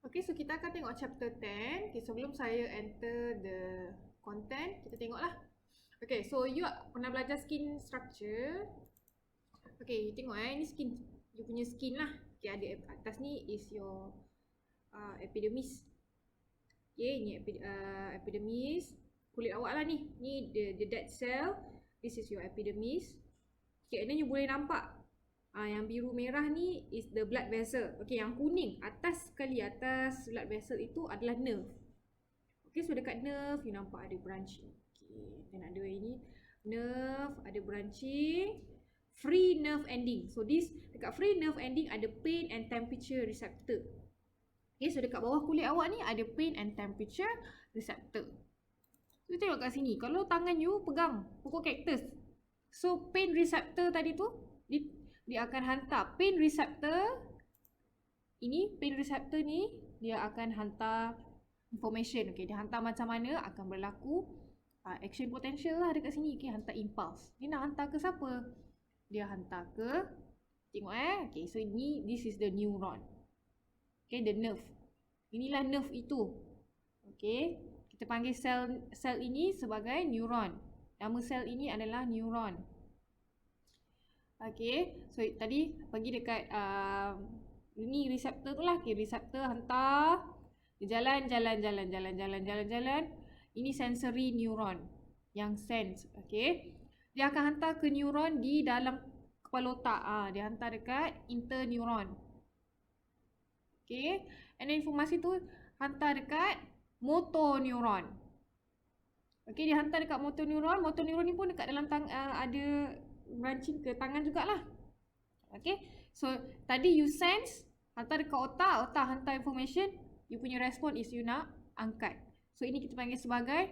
Okay, so kita akan tengok chapter 10. Okay, sebelum saya enter the content, kita tengoklah. Okay, so you pernah belajar skin structure. Okay, you tengok ini skin. You punya skin lah. Okay, ada atas ni is your epidermis. Okay, ni epidermis. Kulit awak lah ni. Ni the dead cell. This is your epidermis. Okay, and then you boleh nampak yang biru merah ni is the blood vessel. Okay, yang kuning atas sekali, atas blood vessel itu adalah nerve. Okay, so dekat nerve you nampak ada branching. Okay, dan ada ini nerve, ada branching, free nerve ending. So this dekat free nerve ending ada pain and temperature receptor. Okay, so dekat bawah kulit awak ni ada pain and temperature receptor. So tengok kat sini, kalau tangan you pegang pokok kaktus, so pain receptor tadi tu dia akan hantar pain receptor ini, pain receptor ni dia akan hantar information. Okay, dia hantar macam mana akan berlaku action potential lah dekat sini. Okay, hantar impulse. Dia nak hantar ke siapa? Dia hantar ke, tengok okay, so this is the neuron. Okay, the nerve. Inilah nerve itu. Okay, kita panggil sel ini sebagai neuron. Nama sel ini adalah neuron. Okay, so tadi pergi dekat ini reseptor tu lah. Okay, reseptor hantar, jalan. Ini sensory neuron yang sense. Okay, dia akan hantar ke neuron di dalam kepala otak. Dia hantar dekat interneuron. Okay, and then informasi tu hantar dekat motor neuron. Okay, dia hantar dekat motor neuron. Motor neuron ni pun dekat dalam ada branching ke tangan jugalah. Okay, so tadi you sense, hantar dekat otak, otak hantar information, you punya respon is you nak angkat. So ini kita panggil sebagai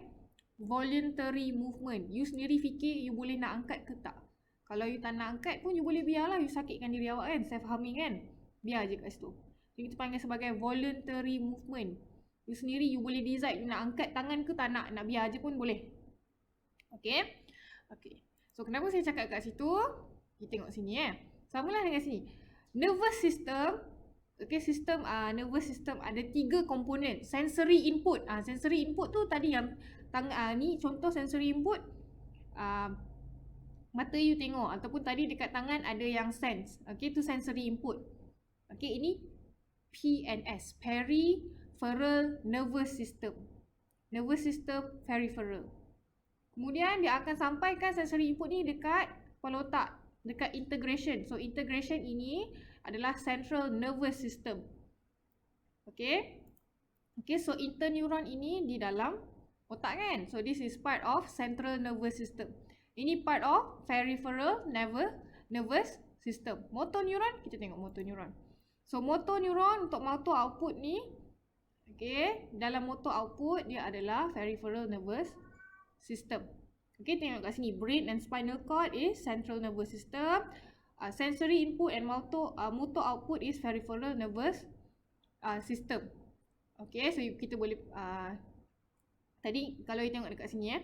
voluntary movement. You sendiri fikir you boleh nak angkat ke tak. Kalau you tak nak angkat pun you boleh biarlah, you sakitkan diri awak kan, self harming kan, biar je kat situ. Ini kita panggil sebagai voluntary movement. You sendiri you boleh decide you nak angkat tangan ke tak nak biar je pun boleh. Okay, okay. So kenapa saya cakap kat situ? Kita tengok sini Samalah dengan sini. Nervous system. Okay, sistem nervous system ada 3 komponen. Sensory input. Sensory input tu tadi yang ni contoh sensory input. Mata you tengok ataupun tadi dekat tangan ada yang sense. Okay, tu sensory input. Okay, ini PNS, peripheral nervous system. Nervous system peripheral. Kemudian dia akan sampaikan sensory input ni dekat kepala otak, dekat integration. So integration ini adalah central nervous system. Okay. Okay, so interneuron ini di dalam otak kan. So this is part of central nervous system. Ini part of peripheral nervous system. Motor neuron, kita tengok motor neuron. So motor neuron untuk motor output ni, okay, dalam motor output dia adalah peripheral nervous system. Okay, tengok kat sini, brain and spinal cord is central nervous system. Sensory input and motor output is peripheral nervous system. Okay, so kita boleh tadi kalau you tengok dekat sini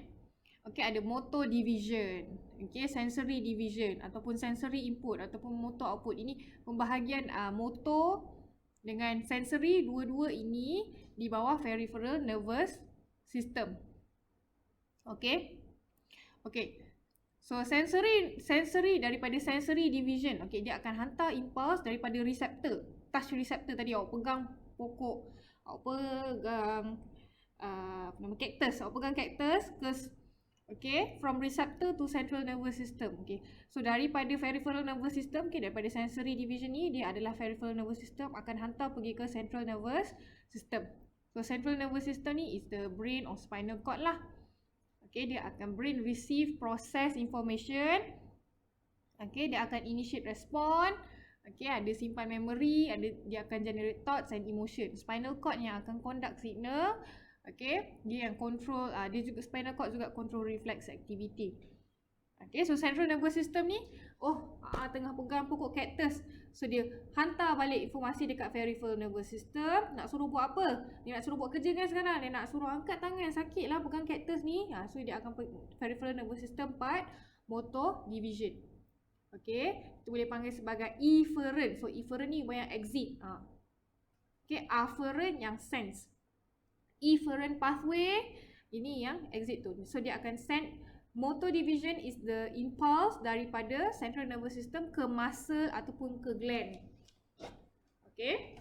okay, ada motor division, okay, sensory division ataupun sensory input ataupun motor output. Ini pembahagian motor dengan sensory, dua-dua ini di bawah peripheral nervous system. Okay. Okay. So sensory daripada sensory division. Okay, dia akan hantar impulse daripada receptor. Touch receptor tadi awak pegang pokok, awak pegang cactus, awak pegang cactus ke okay, from receptor to central nervous system. Okay. So daripada peripheral nervous system, okay, daripada sensory division ni dia adalah peripheral nervous system akan hantar pergi ke central nervous system. So central nervous system ni is the brain or spinal cord lah. Okay, dia akan brain receive process information. Okay, dia akan initiate respond. Okay, ada simpan memory, dia akan generate thoughts and emotion. Spinal cord yang akan conduct signal. Okay, dia yang control, dia juga spinal cord juga control reflex activity. Okay, so central nervous system ni, tengah pegang pokok cactus. So dia hantar balik informasi dekat peripheral nervous system. Nak suruh buat apa? Dia nak suruh buat kerja kan sekarang. Dia nak suruh angkat tangan, sakit lah pegang cactus ni. So dia akan peripheral nervous system part motor division. Okay, kita boleh panggil sebagai efferent. So efferent ni banyak exit. Okay, afferent yang sense. Efferent pathway, ini yang exit tu. So dia akan send, motor division is the impulse daripada central nervous system ke muscle ataupun ke gland. Okay.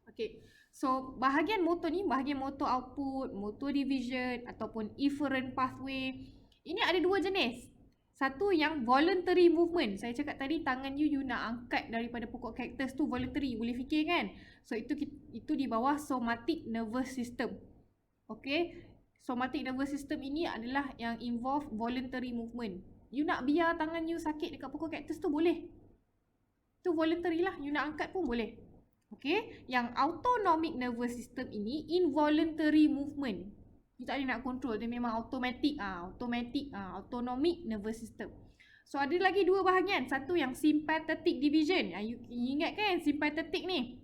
Okay. So bahagian motor ni, bahagian motor output, motor division ataupun efferent pathway, ini ada dua jenis. Satu yang voluntary movement. Saya cakap tadi tangan you nak angkat daripada pokok cactus tu voluntary, boleh fikir kan? So itu di bawah somatic nervous system. Okay, somatic nervous system ini adalah yang involve voluntary movement. You nak biar tangan you sakit dekat pokok cactus tu boleh. Tu voluntary lah, you nak angkat pun boleh. Okay, yang autonomic nervous system ini involuntary movement. You tak boleh nak control, dia memang automatic. Autonomic nervous system. So ada lagi dua bahagian. Satu yang sympathetic division. You ingat kan sympathetic ni?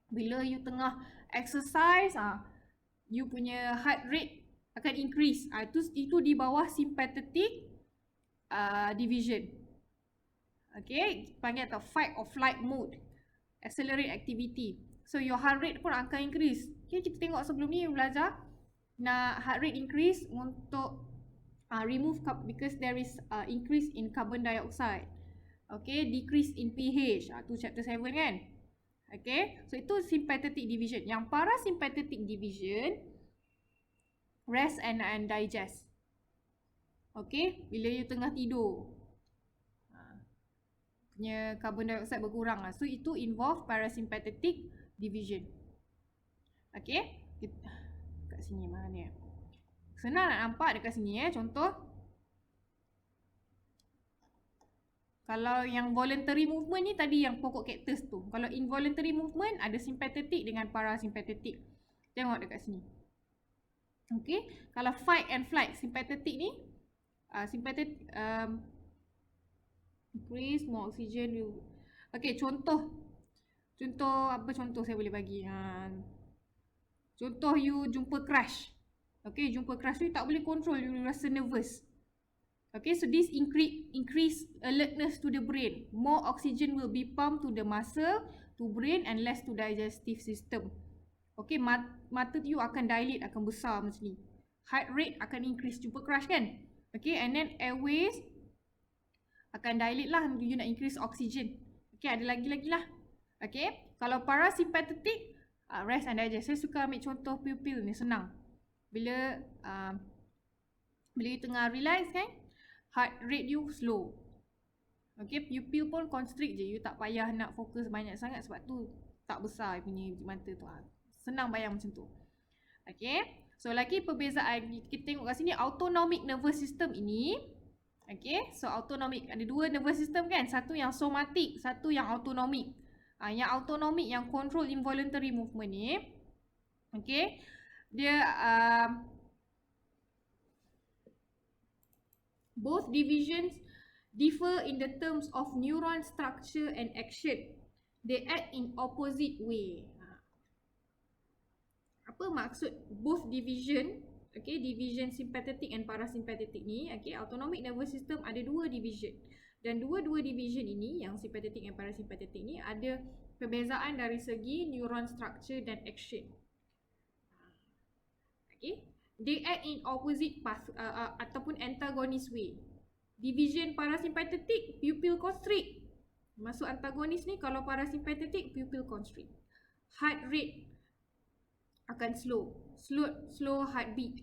Bila you tengah exercise, you punya heart rate akan increase. Itu di bawah sympathetic division. Okay, panggil atau fight or flight mode. Accelerate activity. So your heart rate pun akan increase. Okay, kita tengok sebelum ni belajar nak heart rate increase untuk remove because there is increase in carbon dioxide. Okay, decrease in pH. Tu chapter 7 kan? Okay, so itu sympathetic division. Yang parasympathetic division, rest and digest. Okay, bila you tengah tidur, punya carbon dioxide berkurang lah. So itu involve parasympathetic division. Okay, kat sini mana ni? Senang nak nampak dekat sini contoh. Kalau yang voluntary movement ni tadi yang pokok cactus tu. Kalau involuntary movement ada sympathetic dengan parasympathetic. Tengok dekat sini. Okay, kalau fight and flight, sympathetic ni sympathetic increase more oxygen. Okay, contoh apa contoh saya boleh bagi? Contoh you jumpa crush. Okay, jumpa crush tu tak boleh control, you rasa nervous. Okay, so this increase alertness to the brain. More oxygen will be pumped to the muscle, to brain and less to digestive system. Okay, mata you akan dilate, akan besar macam ni. Heart rate akan increase, jumpa crush kan? Okay, and then airways akan dilate lah, you nak increase oxygen. Okay, ada lagi-lagi lah. Okay, kalau parasympathetic, rest and digest. Saya suka ambil contoh pupil ni, senang. Bila you tengah relax kan, heart rate you slow. Okay, pupil pun constrict je. You tak payah nak fokus banyak sangat sebab tu tak besar punya mata tu. Senang bayang macam tu. Okay, so lagi perbezaan kita tengok kat sini, autonomic nervous system ini. Okay, so autonomic ada dua nervous system kan, satu yang somatic, satu yang autonomic. Yang autonomic yang control involuntary movement ni, okay, dia both divisions differ in the terms of neuron structure and action. They act in opposite way. Apa maksud both division? Okay, division sympathetic and parasympathetic ni, okay, autonomic nervous system ada dua division. Dan dua-dua division ini, yang sympathetic and parasympathetic ni, ada perbezaan dari segi neuron structure dan action. Okay, they act in opposite path ataupun antagonist way. Division parasympathetic, pupil constrict. Masuk antagonis ni, kalau parasympathetic, pupil constrict. Heart rate akan slow heartbeat.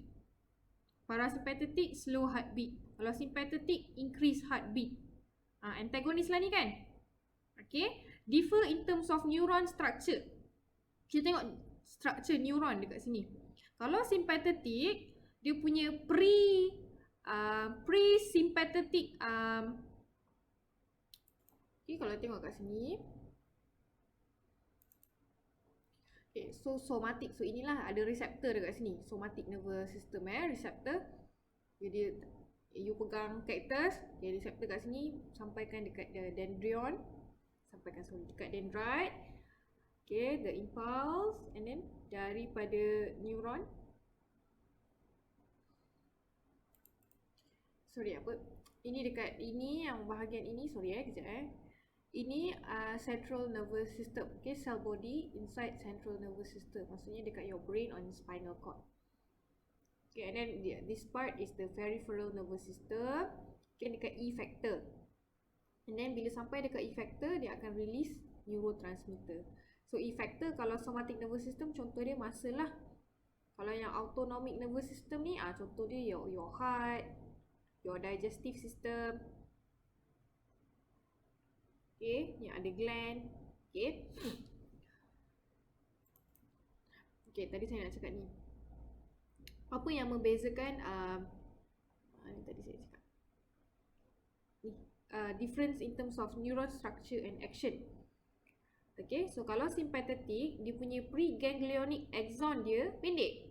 Parasympathetic, slow heartbeat. Kalau sympathetic, increase heartbeat. Antagonis lah ni kan. Okay, differ in terms of neuron structure. Kita tengok structure neuron dekat sini. Kalau sympathetic, dia punya pre-sympathetic okay, kalau tengok kat sini. Okay, so somatic. So inilah ada reseptor dekat sini. Somatic nervous system reseptor. Jadi you pegang cactus, okay, reseptor kat sini sampaikan dekat dendrion, dekat dendrite. Okay, the impulse and then daripada neuron. Sorry apa? Ini dekat ini yang bahagian ini, sorry kejap Ini central nervous system. Okay, cell body inside central nervous system. Maksudnya dekat your brain on spinal cord. Okay, and then this part is the peripheral nervous system. Okay, dekat effector. And then bila sampai dekat effector, dia akan release neurotransmitter. So effector kalau somatic nervous system, contoh dia muscle lah. Kalau yang autonomic nervous system ni, contoh dia your heart, your digestive system. Okay, yang ada gland. Okay. Okay, tadi saya nak cakap ni. Apa yang membezakan tadi saya cakap ni, difference in terms of neuron structure and action. Okay, so kalau sympathetic, dia punya preganglionic axon dia pendek.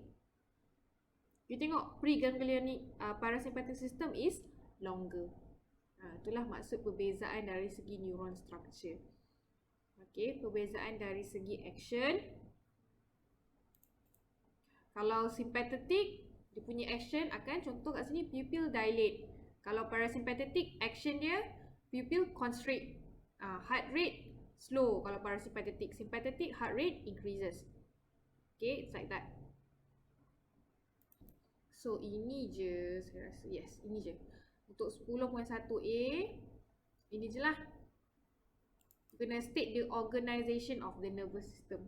You tengok preganglionic parasympathetic system is longer. Itulah maksud perbezaan dari segi neuron structure. Okay, perbezaan dari segi action. Kalau sympathetic, dia punya action akan, contoh kat sini, pupil dilate. Kalau parasympathetic, action dia pupil constrict. Heart rate slow kalau parasympathetic. Sympathetic, heart rate increases. Okay, it's like that. So ini je saya rasa. Yes, ini je. Untuk 10.1a, ini je lah. Kena state the organisation of the nervous system.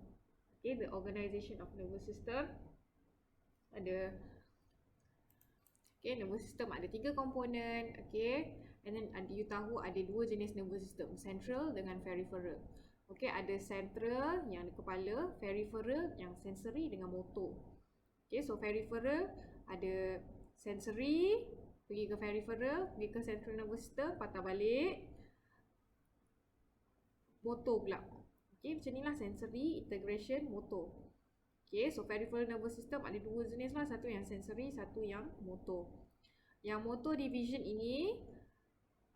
Okay, the organisation of nervous system. Ada, okay, nervous system ada 3 komponen. Okay, and then you tahu ada 2 jenis nervous system, central dengan peripheral. Okay, ada central yang ada kepala, peripheral yang sensory dengan motor. Okay, so peripheral ada sensory, pergi ke peripheral, pergi ke central nervous system, patah balik, motor pula. Okay, macam ni lah sensory, integration, motor. Okay, so peripheral nervous system ada 2 jenis lah, satu yang sensory, satu yang motor. Yang motor division ini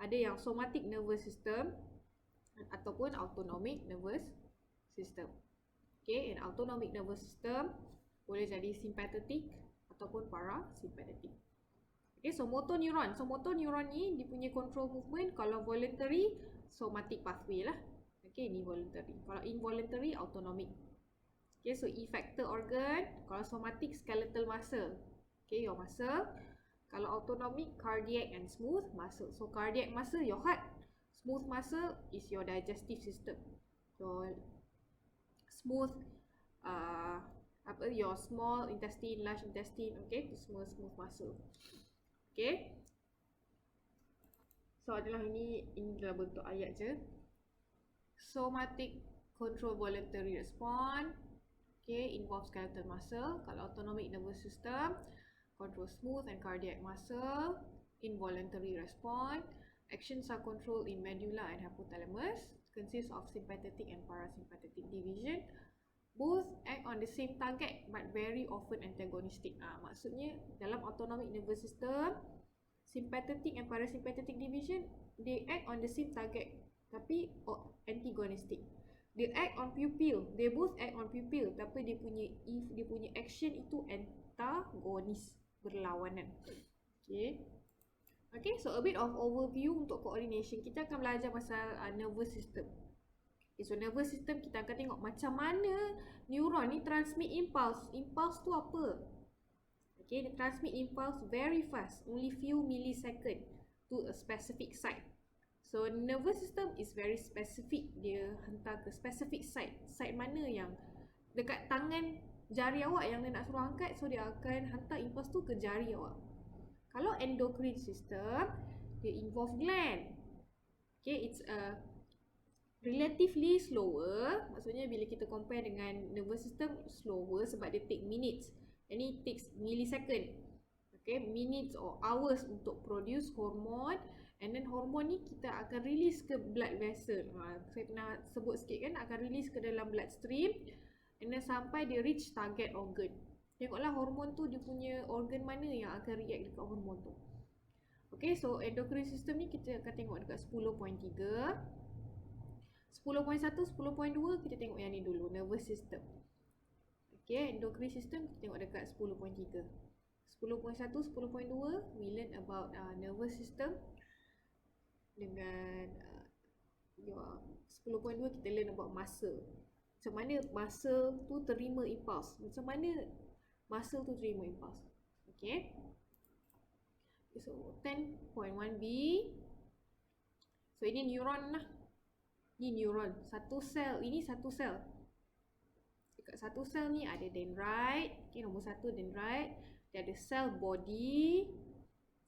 ada yang somatic nervous system ataupun autonomic nervous system. Okay, and autonomic nervous system boleh jadi sympathetic ataupun parasympathetic. Okay, so motor neuron. So motor neuron ni dia punya control movement, kalau voluntary somatic pathway lah. Okay, ni voluntary. Kalau involuntary autonomic. Okay, so effector organ, kalau somatic skeletal muscle. Okay, your muscle. Kalau autonomic cardiac and smooth muscle. So cardiac muscle your heart. Smooth muscle is your digestive system. So smooth your small intestine, large intestine. Okay, itu semua smooth muscle. Okay. So adalah ini dalam bentuk ayat je. Somatic control voluntary response. Okay, involve skeletal muscle. Kalau autonomic nervous system, control smooth and cardiac muscle. Involuntary response. Actions are controlled in medulla and hypothalamus. Consists of sympathetic and parasympathetic division. Both act on the same target but very often antagonistic. Maksudnya dalam autonomic nervous system, sympathetic and parasympathetic division, they act on the same target tapi antagonistic. They act on pupil. They both act on pupil, tapi dia punya action itu antagonis, berlawanan. Okay. Okay, so a bit of overview untuk coordination. Kita akan belajar pasal nervous system. Okay, so nervous system kita akan tengok macam mana neuron ni transmit impulse. Impulse tu apa? Okay, they transmit impulse very fast, only few millisecond to a specific site. So nervous system is very specific. Dia hantar ke specific site. Site mana yang dekat tangan jari awak yang dia nak suruh angkat, so dia akan hantar impulse tu ke jari awak. Kalau endocrine system, dia involve gland. Okay, it's a relatively slower. Maksudnya bila kita compare dengan nervous system, slower sebab dia take minutes. And it takes millisecond. Okay, minutes or hours untuk produce hormone. And then hormone ni kita akan release ke blood vessel. Saya pernah sebut sikit kan, akan release ke dalam bloodstream. And then sampai dia reach target organ. Tengoklah hormon tu dia punya organ mana yang akan react dekat hormon tu. Okay, so endocrine system ni kita akan tengok dekat 10.3. 10.1, 10.2 kita tengok yang ni dulu, nervous system. Okay, endocrine system kita tengok dekat 10.3. 10.1, 10.2 we learn about nervous system dengan 10.2 kita learn about masa. Macam mana masa tu terima impuls. Macam mana masa tu terima impuls. Okay. So 10.1b. So ini neuron lah. Ni neuron. Satu sel. Ini satu sel. Dekat satu sel ni ada dendrite. Okay, nombor 1 dendrite. Dia ada cell body.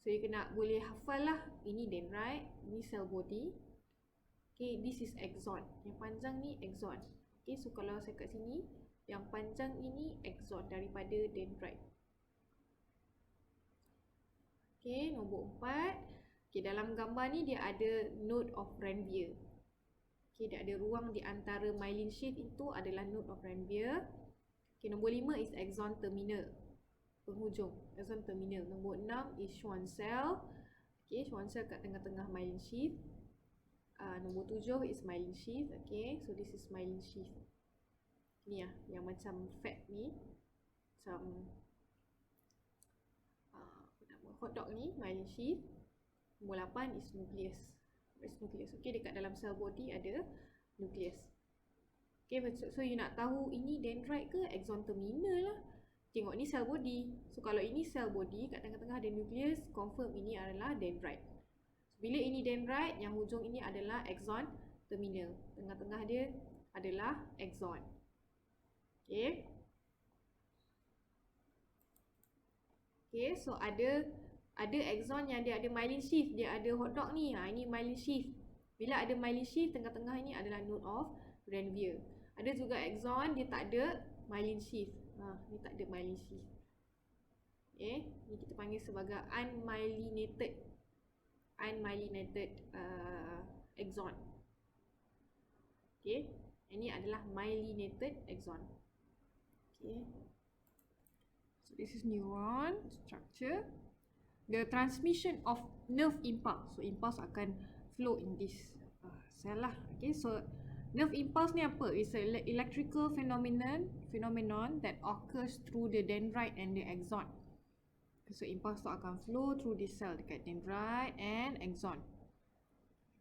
So you kena boleh hafal lah. Ini dendrite. Ini cell body. Okay, this is axon. Yang panjang ni axon. Okay, so kalau saya kat sini, yang panjang ini axon daripada dendrite. Okay, nombor 4. Okay, dalam gambar ni dia ada node of Ranvier. Okay, dia ada ruang di antara myelin sheath itu adalah node of Ranvier. Okay, nombor 5 is axon terminal. Penghujung, axon terminal. Nombor 6 is Schwann cell. Okay, Schwann cell kat tengah-tengah myelin sheath. Nombor 7 is myelin sheath. Okay, so this is myelin sheath. Ni lah, yang macam fat ni. Macam hotdog ni, myelin sheath. Nombor 8 is nucleus. Nucleus. Okay, dekat dalam cell body ada nucleus. Okay, so you nak tahu ini dendrite ke axon terminal lah. Tengok ni cell body. So kalau ini cell body, kat tengah-tengah ada nucleus, confirm ini adalah dendrite. So, bila ini dendrite, yang hujung ini adalah axon terminal. Tengah-tengah dia adalah axon. Okay. Okay, so ada axon yang dia ada myelin sheath, dia ada hotdog ni. Ini myelin sheath. Bila ada myelin sheath, tengah-tengah ni adalah node of Ranvier. Ada juga axon dia tak ada myelin sheath. Ni tak ada myelin sheath. Okay, ni kita panggil sebagai unmyelinated axon. Okay, ini adalah myelinated axon. Okay. So this is neuron structure. The transmission of nerve impulse. So impulse akan flow in this cell lah. Okay, so nerve impulse ni apa? It's an electrical phenomenon that occurs through the dendrite and the axon. So impulse tu akan flow through this cell dekat dendrite and axon.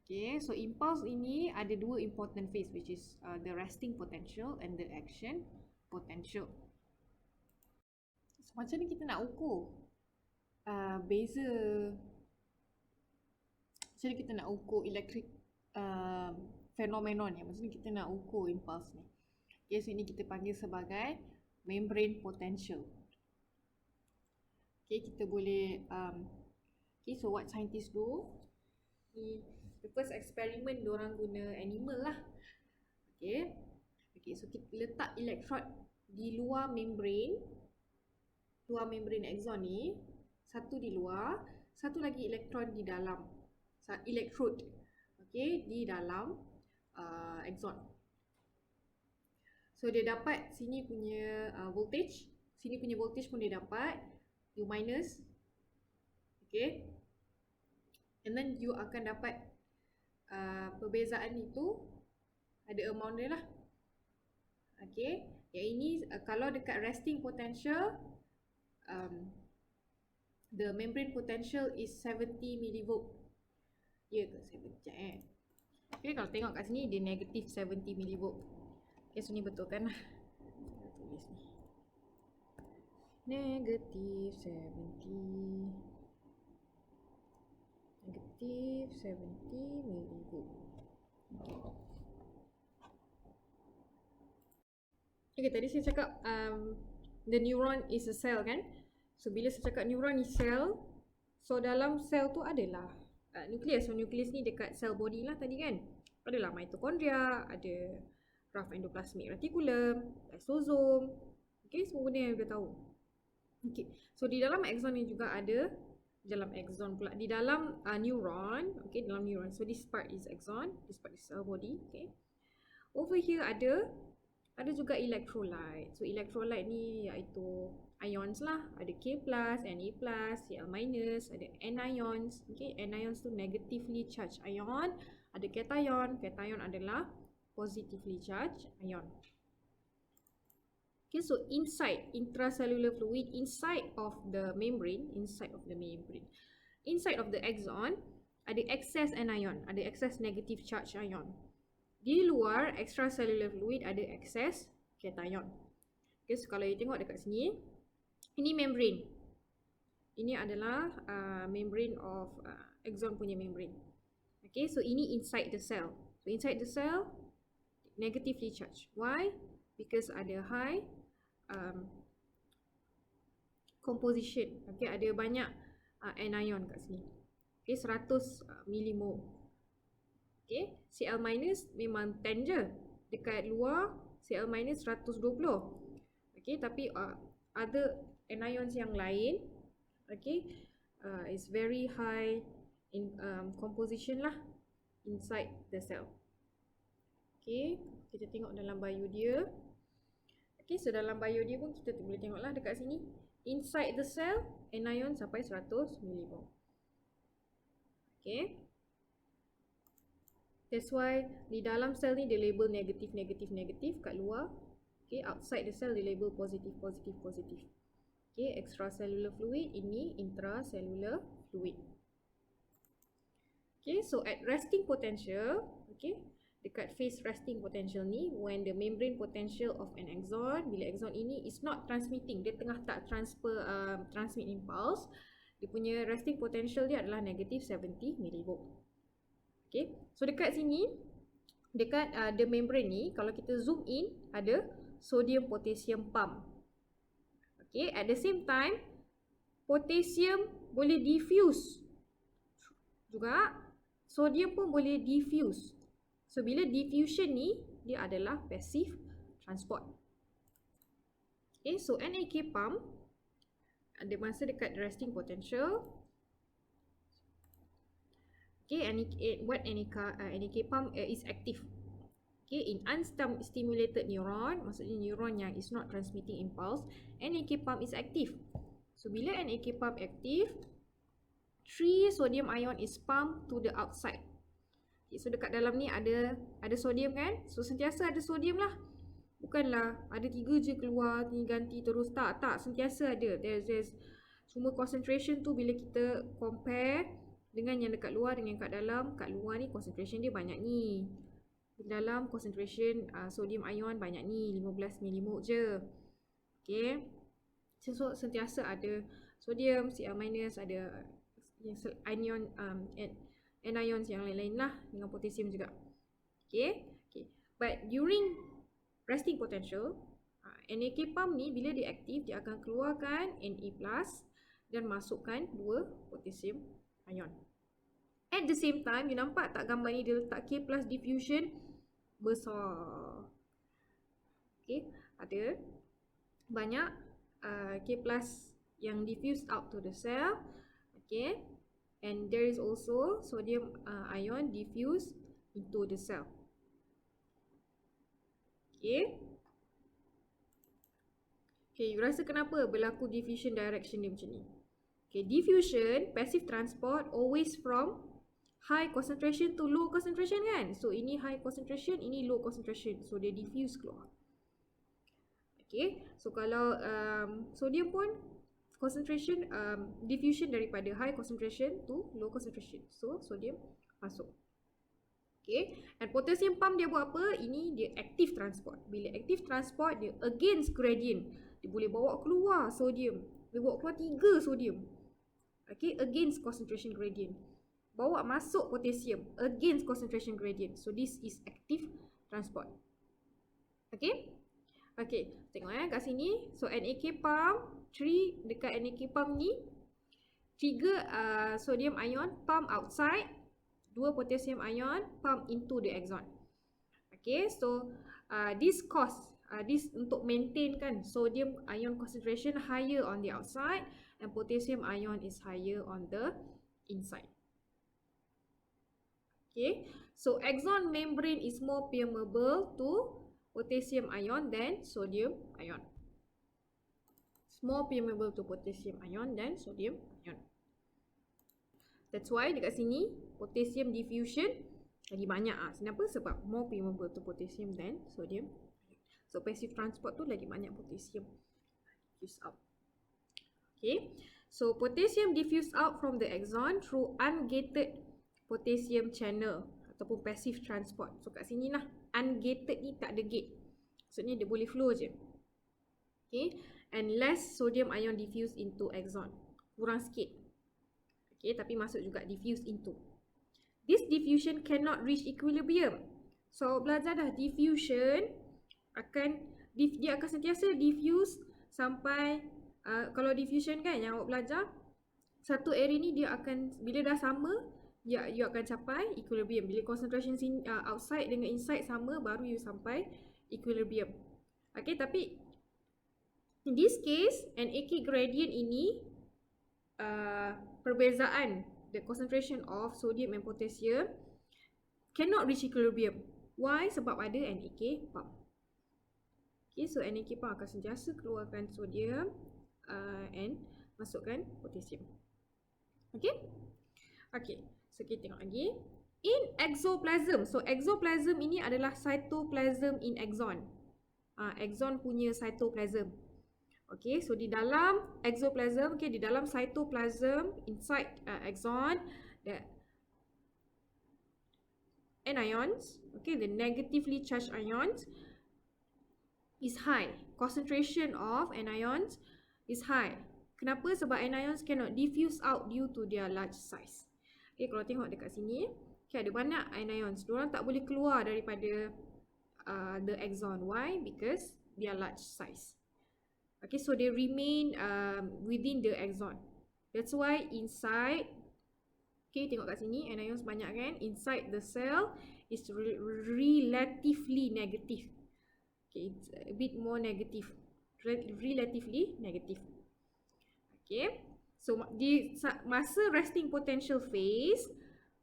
Okay, so impulse ini ada dua important phase, which is the resting potential and the action potential. So macam ni kita nak ukur beza, macam ni kita nak ukur electric phenomenon ni. Macam ni kita nak ukur impulse ni. Okay, so ini kita panggil sebagai membrane potential. Okay, kita boleh okay, so what scientists do, the first experiment diorang guna animal lah. Okay, so kita letak electrode di luar membrane axon ni. Satu di luar, satu lagi elektron di dalam, electrode, okay, di dalam axon. So dia dapat sini punya voltage, sini punya voltage pun dia dapat U minus, okay, and then you akan dapat perbezaan itu ada amount dia lah. Okay, yang ini kalau dekat resting potential, the membrane potential is 70 millivolt. Ya ke? Saya baca Okay, kalau tengok kat sini dia negative 70 millivolt. Okay, so ni betul kan? Saya tulis ni. Negative 70 millivolt. Okay, tadi saya cakap the neuron is a cell kan? So bila saya cakap neuron ni sel, so dalam sel tu adalah nukleus. So nukleus ni dekat cell body lah tadi kan. Adalah mitokondria, ada rough endoplasmic reticulum, lysosome. Okay, semua benda yang kita tahu. Okay, so di dalam axon ni juga ada, di dalam neuron, okay, dalam neuron. So this part is axon, this part is cell body, okay. Over here ada juga electrolyte. So electrolyte ni iaitu ions lah. Ada K+, Na+, Cl-, ada anions. Okay, anions tu negatively charged ion. Ada cation. Cation adalah positively charged ion. Okay, so inside intracellular fluid, inside of the membrane, inside of the axon, ada excess anion, ada excess negative charge ion. Di luar extracellular fluid ada excess cation. Okay, so kalau you tengok dekat sini, ini membrane. Ini adalah membrane of axon punya membrane. Okay, so ini inside the cell. So inside the cell, negatively charged. Why? Because ada high composition. Okay, ada banyak anion kat sini. Okay, 100 millimole. Okay, Cl- memang 10 je. Dekat luar, Cl- 120. Okay, tapi other anions yang lain, okay, is very high in composition lah inside the cell. Okay, kita tengok dalam bio dia. Okay, so dalam bio dia pun kita boleh tengok lah dekat sini. Inside the cell, anion sampai 100 millimole. Okay, that's why di dalam sel ni dia label negatif, negatif, negatif kat luar. Okay, outside the cell dia label positif, positif, positif. Okay, extracellular fluid, ini intracellular fluid. Okay, so at resting potential, okay, dekat phase resting potential ni, when the membrane potential of an axon, bila axon ini is not transmitting, dia tengah tak transmit impulse, dia punya resting potential dia adalah negative 70 millivolt. Okay, so dekat sini, dekat the membrane ni, kalau kita zoom in, ada sodium potassium pump. Okay, at the same time, potassium boleh diffuse juga, sodium pun boleh diffuse. So bila diffusion ni, dia adalah passive transport. Okay, so NAK pump ada masa dekat resting potential. Okay, what NAK pump is active. Okay, in unstimulated neuron, maksudnya neuron yang is not transmitting impulse, NAK pump is active. So bila NAK pump active, 3 sodium ion is pumped to the outside. Okay, so dekat dalam ni ada sodium kan? So sentiasa ada sodium lah. Bukanlah ada 3 je keluar, ni ganti terus. Tak, sentiasa ada. There's semua concentration tu bila kita compare dengan yang dekat luar dengan kat dalam. Kat luar ni concentration dia banyak ni. Di dalam concentration sodium ion banyak ni, 15 millimole je. Okay, so sentiasa ada sodium, Cl-, ada anion anions yang lain-lain lah dengan potassium juga. Okay, but during resting potential, NAK pump ni bila dia aktif, dia akan keluarkan Na+ dan masukkan 2 potassium ion. At the same time, you nampak tak gambar ni dia letak K+ diffusion besar. Okay, ada banyak K+ yang diffuse out to the cell. Okay, and there is also sodium ion diffuse into the cell. Okay, you rasa kenapa berlaku diffusion direction dia macam ni? Okay, diffusion, passive transport always from high concentration to low concentration kan? So ini high concentration, ini low concentration. So dia diffuse keluar. Okay, so kalau sodium pun concentration diffusion daripada high concentration to low concentration. So sodium masuk. Okay, and potassium pump dia buat apa? Ini dia active transport. Bila active transport, dia against gradient. Dia boleh bawa keluar sodium. Dia bawa keluar 3 sodium. Okay, against concentration gradient. Bawa masuk potassium against concentration gradient. So this is active transport. Okay, tengok kat sini. So NAK pump 3, dekat NAK pump ni 3 sodium ion pump outside, 2 potassium ion pump into the axon. Okay, so this untuk maintain kan sodium ion concentration higher on the outside and potassium ion is higher on the inside. Okay, so axon membrane is more permeable to potassium ion than sodium ion. It's more permeable to potassium ion than sodium ion. That's why dekat sini potassium diffusion lagi banyak Kenapa? Sebab more permeable to potassium than sodium ion. So passive transport tu lagi banyak potassium diffuse out. Okay, so potassium diffuse out from the axon through ungated potassium channel ataupun passive transport. So kat sini lah, ungated ni tak ada gate. Maksudnya dia boleh flow je. Okay, and less sodium ion diffuse into axon. Kurang sikit. Okay, tapi masuk juga diffuse into. This diffusion cannot reach equilibrium. So belajar dah diffusion dia akan sentiasa diffuse sampai kalau diffusion kan yang awak belajar, satu area ni dia akan bila dah sama, you akan capai equilibrium. Bila concentration outside dengan inside sama, baru you sampai equilibrium. Okay, tapi in this case, NAK gradient ini perbezaan the concentration of sodium and potassium cannot reach equilibrium. Why? Sebab ada NAK pump. Okay, so NAK pump akan sentiasa keluarkan sodium and masukkan potassium. Okay? Okay, so kita tengok lagi. In exoplasm, so exoplasm ini adalah cytoplasm in axon. Axon punya cytoplasm. Okay, so di dalam exoplasm, okay, di dalam cytoplasm inside axon, the anions, okay, the negatively charged ions is high. Concentration of anions is high. Kenapa? Sebab anions cannot diffuse out due to their large size. Okay, kalau tengok dekat sini, okay, ada banyak anions. Diorang tak boleh keluar daripada the axon. Why? Because they are large size. Okay, so they remain within the axon. That's why inside, okay, tengok kat sini, anions banyak kan? Inside the cell is relatively negative. Okay, it's a bit more negative. Relatively negative. Okay, so di masa resting potential phase,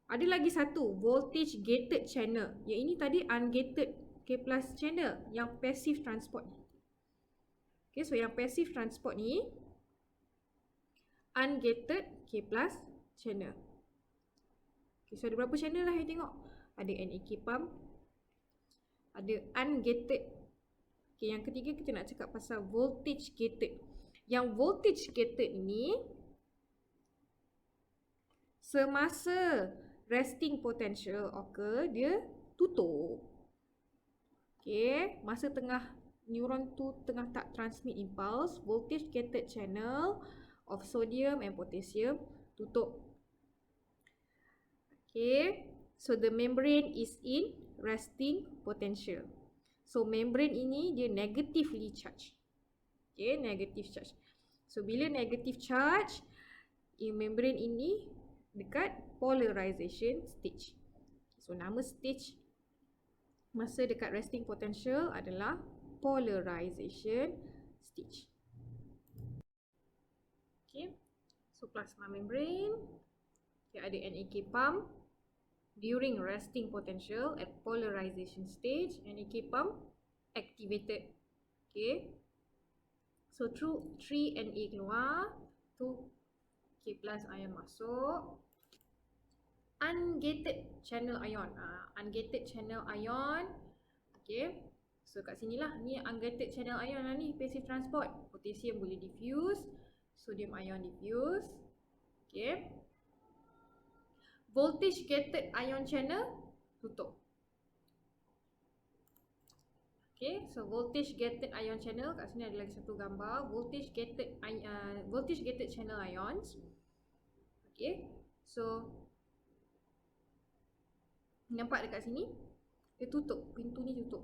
ada lagi satu voltage gated channel. Yang ini tadi ungated K plus channel, yang passive transport. Okay, so yang passive transport ni ungated K plus channel. Okay, so ada berapa channel lah you tengok? Ada NAK pump, ada ungated. Okay, yang ketiga kita nak cakap pasal voltage gated. Yang voltage gated ni semasa resting potential occur, dia tutup. Okay, masa tengah neuron tu tengah tak transmit impulse, voltage gated channel of sodium and potassium tutup. Okay, so the membrane is in resting potential. So membrane ini dia negatively charged. Okay, negative charge. So bila negative charge, membrane ini dekat polarization stage. So nama stage masa dekat resting potential adalah polarization stage. Okay, so plasma membrane, okay, ada NAK pump during resting potential at polarization stage. NAK pump activated. Okay, so through 3 Na keluar, 2 K plus ion masuk. Ungated channel ion. Ungated channel ion. Okay, so kat sini lah, ni ungated channel ion lah ni, passive transport. Potassium boleh diffuse, sodium ion diffuse. Okay, voltage gated ion channel tutup. Okay, so voltage gated ion channel, kat sini ada lagi satu gambar, voltage gated channel ions. Okay, so nampak dekat sini, dia tutup, pintu ni tutup.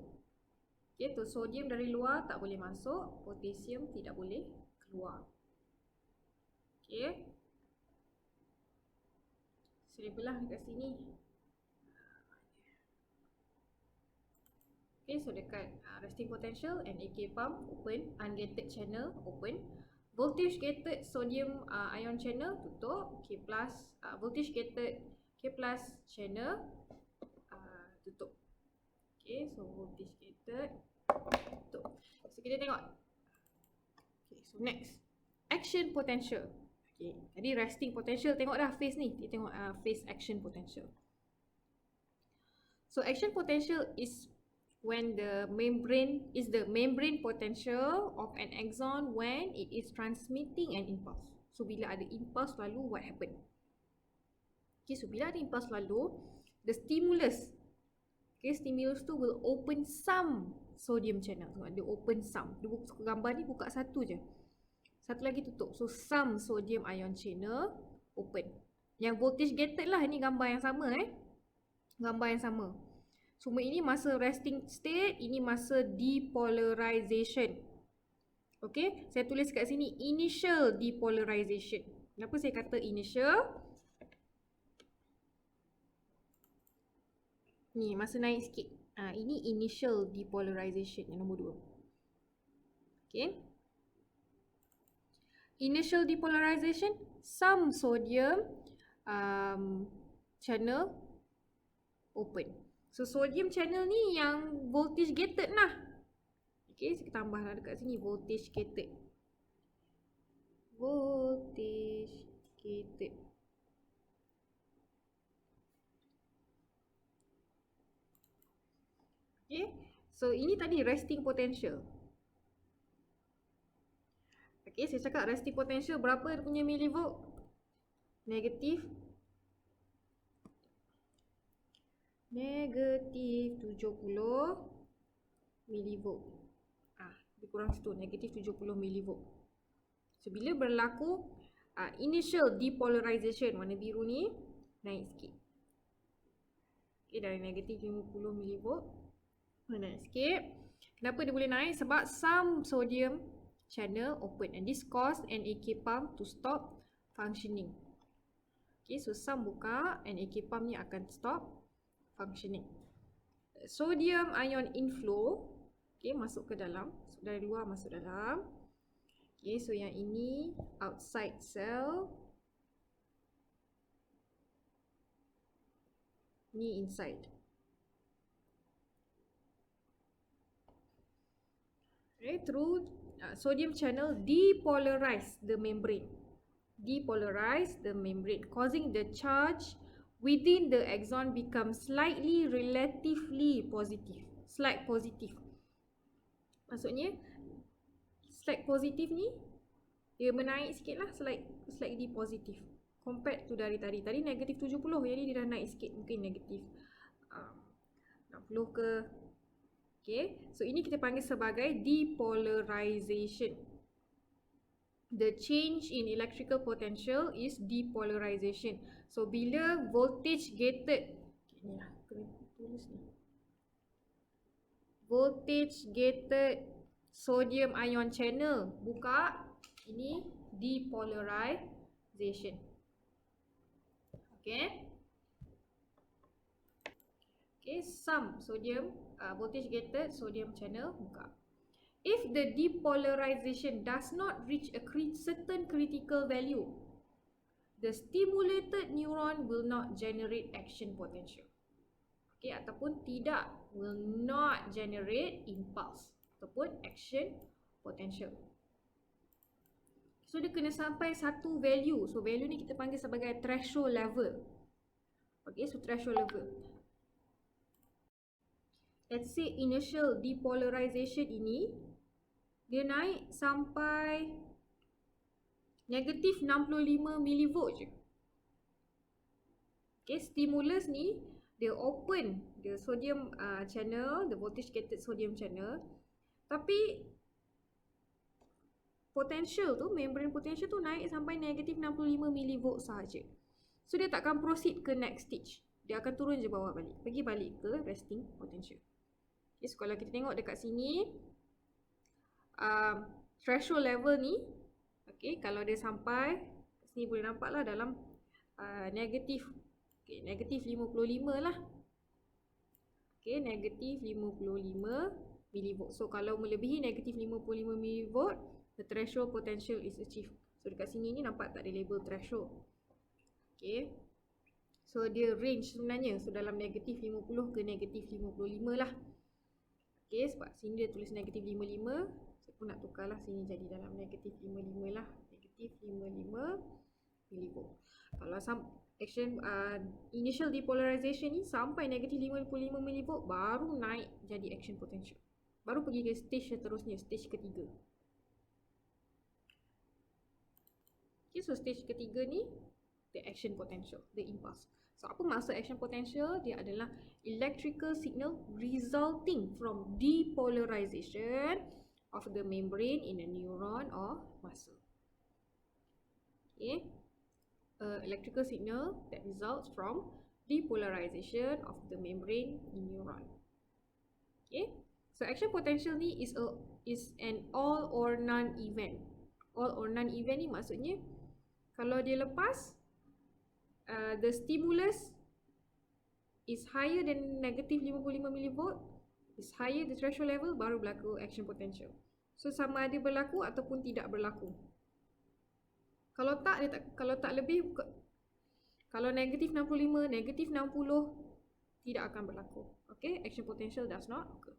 Okay, so sodium dari luar tak boleh masuk, potassium tidak boleh keluar. Okay, so dia belah dekat sini. Okay, so dekat resting potential, NAK pump open, ungated channel open, voltage gated sodium ion channel tutup, K plus voltage gated K plus channel tutup. Okay, so voltage gated tutup. So kita tengok. Okay, so next, action potential. Okay, tadi resting potential tengok dah phase ni. Kita tengok phase action potential. So action potential is when the membrane potential of an axon when it is transmitting an impulse. So bila ada impulse lalu what happen? Okay, so bila ada impulse lalu, the stimulus, okay, stimulus tu will open some sodium channel. So, dia open some. Dia buka gambar ni buka satu je. Satu lagi tutup. So, some sodium ion channel open. Yang voltage gated lah, ni gambar yang sama Gambar yang sama. Semua ini masa resting state, ini masa depolarization. Okay, saya tulis kat sini initial depolarization. Kenapa saya kata initial? Ni masa naik sikit. Ini initial depolarization yang nombor 2. Okay. Initial depolarization, some sodium channel open. So sodium channel ni yang voltage gated lah. Okay, saya tambahlah dekat sini voltage gated. Voltage gated. Okay, so ini tadi resting potential. Okay, saya cakap resting potential berapa dia punya millivolt? Negatif 70 millivolt. Lebih kurang situ, negatif 70 millivolt. So, bila berlaku initial depolarization, warna biru ni naik sikit. Okay, dari negatif 50 millivolt naik sikit. Kenapa dia boleh naik? Sebab some sodium channel open and this cause NAK pump to stop functioning. Okay, so some buka, NAK pump ni akan stop functioning. Sodium ion inflow, okay, masuk ke dalam. So, dari luar masuk dalam. Okay, so yang ini outside cell. Ni inside. Okay, through sodium channel depolarize the membrane. Depolarize the membrane, causing the charge within the axon become slightly relatively positive. Slight positive. Maksudnya slight positif ni dia menaik sikit lah, slightly positif compared to dari tadi. Tadi negatif 70, jadi dia dah naik sikit, mungkin negatif 60 ke. Okay, so ini kita panggil sebagai depolarization. The change in electrical potential is depolarization. So bila voltage gated, ni lah, kena tulis ni. Voltage gated sodium ion channel buka, ini depolarization. Okay. Okay, some sodium voltage gated sodium channel buka. If the depolarization does not reach a certain critical value, the stimulated neuron will not generate action potential. Okay, ataupun tidak, will not generate impulse ataupun action potential. So dia kena sampai satu value. So value ni kita panggil sebagai threshold level. Okay, so threshold level. Let's say initial depolarization ini dia naik sampai negatif 65 millivolt je. Okay, stimulus ni dia open the sodium channel, the voltage gated sodium channel. Tapi potential tu, membrane potential tu naik sampai negatif 65 millivolt sahaja. So dia takkan proceed ke next stage. Dia akan turun je bawah balik. Pergi balik ke resting potential. Okay, so kalau kita tengok dekat sini, threshold level ni, okay, kalau dia sampai, kat sini boleh nampak lah dalam negatif, okay, negatif 55 lah. Okay, negatif 55 millivolt. So kalau melebihi negatif 55 millivolt, the threshold potential is achieved. So dekat sini ni nampak tak ada label threshold. Okay, so dia range sebenarnya. So dalam negatif 50 ke negatif 55 lah. Okay, sebab sini dia tulis negatif 55. Saya pun nak tukar lah sini jadi dalam negatif 55 lah. Negatif 55 millivolt. Kalau action initial depolarization ni sampai negatif 55 millivolt baru naik jadi action potential. Baru pergi ke stage seterusnya, stage ketiga. Okay, so stage ketiga ni the action potential, the impulse. So apa maksud action potential? Dia adalah electrical signal resulting from depolarization of the membrane in a neuron or muscle. Okay, electrical signal that results from depolarization of the membrane in neuron. Okay, so action potential ni is an all or none event. All or none event ni maksudnya kalau dia lepas, the stimulus is higher than negative 55 mV, is higher the threshold level, baru berlaku action potential. So sama ada berlaku ataupun tidak berlaku. Kalau tak, kalau tak lebih, kalau negatif 65, negatif 60, tidak akan berlaku. Okay, action potential does not occur.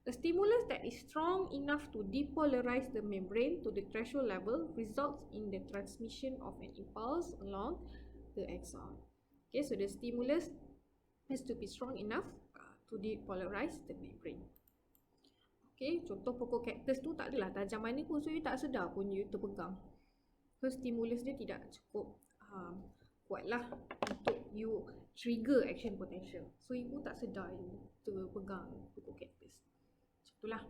A stimulus that is strong enough to depolarize the membrane to the threshold level results in the transmission of an impulse along the axon. Okay, so the stimulus has to be strong enough to depolarize the membrane. Okay, contoh pokok kaktus tu tak adalah tajam mana pun, so you tak sedar pun you terpegang. So stimulus dia tidak cukup kuatlah untuk you trigger action potential. So you pun tak sedar you terpegang pokok kaktus. Macam itulah.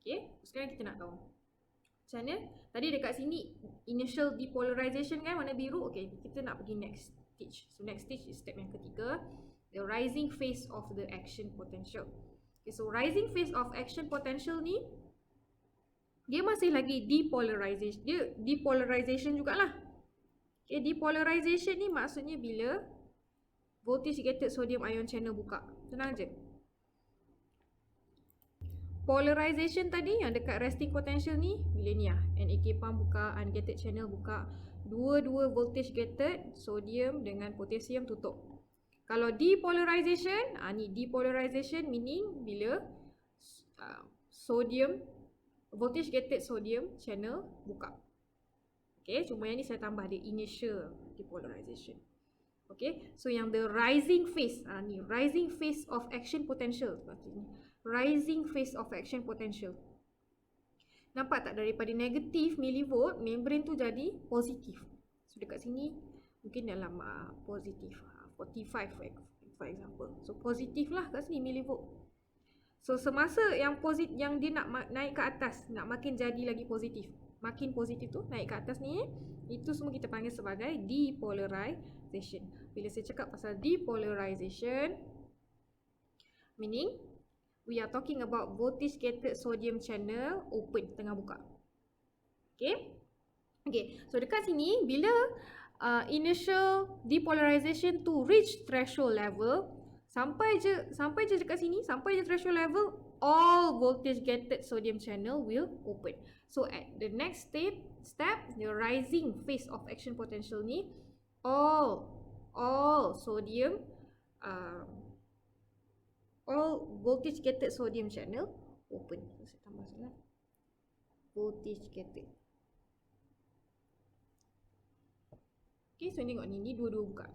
Okay, sekarang kita nak tahu macam mana. Tadi dekat sini initial depolarization kan, warna biru. Okay, kita nak pergi next stage. So next stage is step yang ketiga, the rising phase of the action potential. Okay, so rising phase of action potential ni dia masih lagi depolarization. Dia depolarization jugalah. Okay, depolarization ni maksudnya bila voltage gated sodium ion channel buka. Tenang je. Polarization tadi yang dekat resting potential ni bila ni lah, NAK pump buka, ungated channel buka, dua-dua voltage gated sodium dengan potassium tutup. Kalau depolarization, ni depolarization meaning bila sodium, voltage gated sodium channel buka. Okay, cuma yang ni saya tambah dia initial depolarization. Okay, so yang the rising phase, ni rising phase of action potential sepatutnya. Rising phase of action potential. Nampak tak, daripada negatif milivolt, membrane tu jadi positif. So dekat sini mungkin dalam positif 45 for example. So positif lah kat sini milivolt. So semasa yang yang dia nak naik ke atas, nak makin jadi lagi positif, makin positif tu naik ke atas ni, itu semua kita panggil sebagai depolarization. Bila saya cakap pasal depolarization, meaning we are talking about voltage gated sodium channel open, tengah buka. Okay, okay, so dekat sini bila initial depolarization to reach threshold level, sampai je dekat sini, sampai je threshold level, all voltage gated sodium channel will open. So at the next step, the rising phase of action potential ni, all sodium all voltage gated sodium channel open. So, saya tambah sana voltage gated. Okay, so tengok ni dua-dua buka.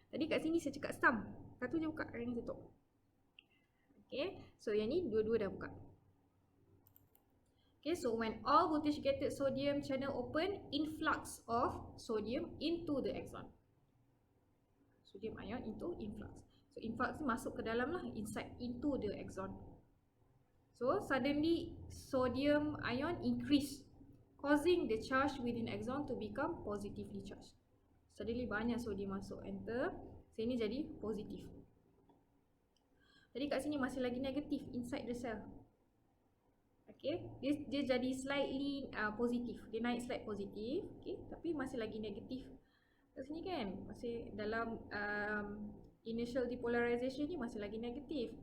Tadi kat sini saya cakap some, satu je buka, yang ni tutup. Okay, so yang ni dua-dua dah buka. Okay, so when all voltage gated sodium channel open, influx of sodium into the axon. Sodium ion into influx. So influx ni masuk ke dalam lah, inside into the axon. So suddenly sodium ion increase, causing the charge within axon to become positively charged. Suddenly banyak sodium masuk, enter, sini jadi positif. Tadi kat sini masih lagi negatif inside the cell. Okay, dia jadi slightly positif, dia naik slight positif, okay, tapi masih lagi negatif. Kat sini kan masih dalam initial depolarization ni masih lagi negatif.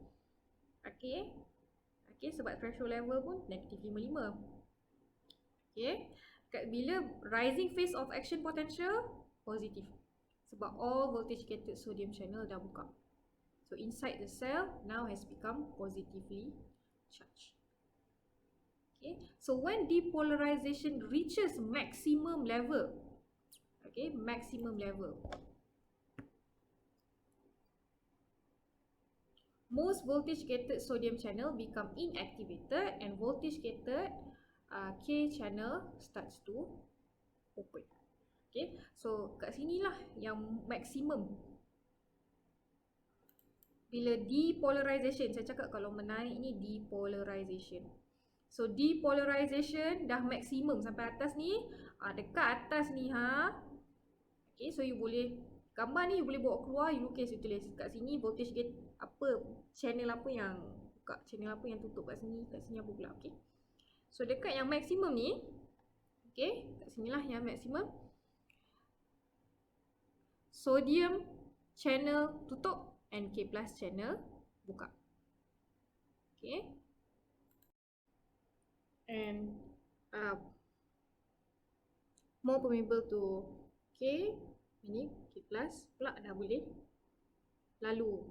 Okay, okay, sebab threshold level pun negatif 55. Okay, bila rising phase of action potential positif, sebab all voltage gated sodium channel dah buka. So inside the cell now has become positively charged. Okay, so when depolarization reaches maximum level, okay, maximum level, most voltage gated sodium channel become inactivated and voltage gated K channel starts to open. Okay, so kat sini lah yang maximum. Bila depolarization, saya cakap kalau menaik ni depolarization. So depolarization dah maksimum sampai atas ni, dekat atas ni okay, so you boleh gambar ni, you boleh bawa keluar, you lukis, you tulis kat sini voltage gate apa, channel apa yang buka, channel apa yang tutup kat sini apa pula. Okay, so dekat yang maksimum ni, okay, kat sinilah yang maksimum, sodium channel tutup and K plus channel buka. Okay, and more permeable to K, ini K plus pula dah boleh lalu,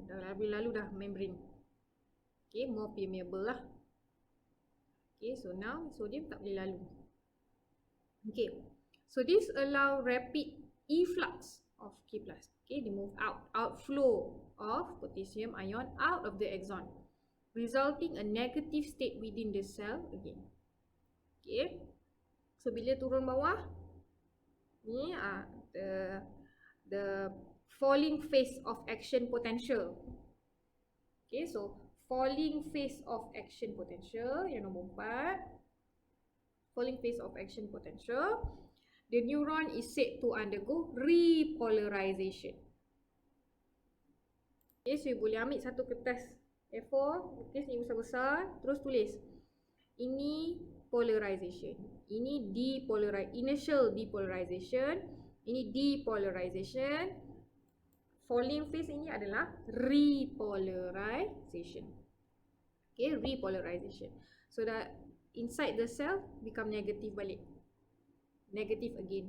dah membrane. Okay, more permeable lah. Okay, so now sodium tak boleh lalu. Okay, so this allow rapid efflux of K plus. Okay, they move outflow of potassium ion out of the axon, resulting a negative state within the cell again. Okay, so bila turun bawah ni the falling phase of action potential. Okay, so falling phase of action potential yang nombor 4, falling phase of action potential, the neuron is said to undergo repolarization. Okay, so you boleh ambil satu kertas A4, kertas ni besar-besar, terus tulis ini polarization, ini initial depolarization, ini depolarization, falling phase ini adalah repolarization. Okay, repolarization. So that inside the cell become negative balik, negative again,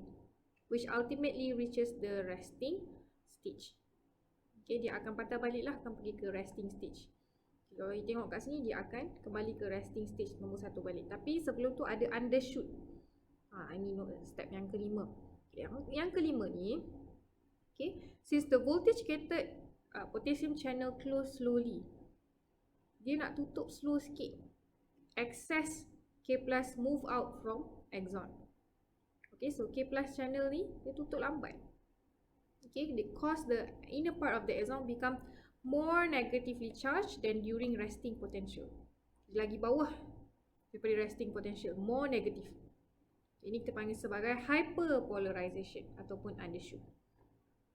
which ultimately reaches the resting stage. Okay, dia akan patah balik lah, akan pergi ke resting stage. Kalau you tengok kat sini, dia akan kembali ke resting stage nombor 1 balik. Tapi sebelum tu ada undershoot. Ini step yang kelima. Okay, yang kelima ni, okay, since the voltage gated potassium channel close slowly, dia nak tutup slow sikit. Excess K plus move out from axon. Okay, so K plus channel ni dia tutup lambat. Okay, they cause the inner part of the axon become more negatively charged than during resting potential. Lagi bawah daripada resting potential, more negative. Ini kita panggil sebagai hyperpolarization ataupun undershoot.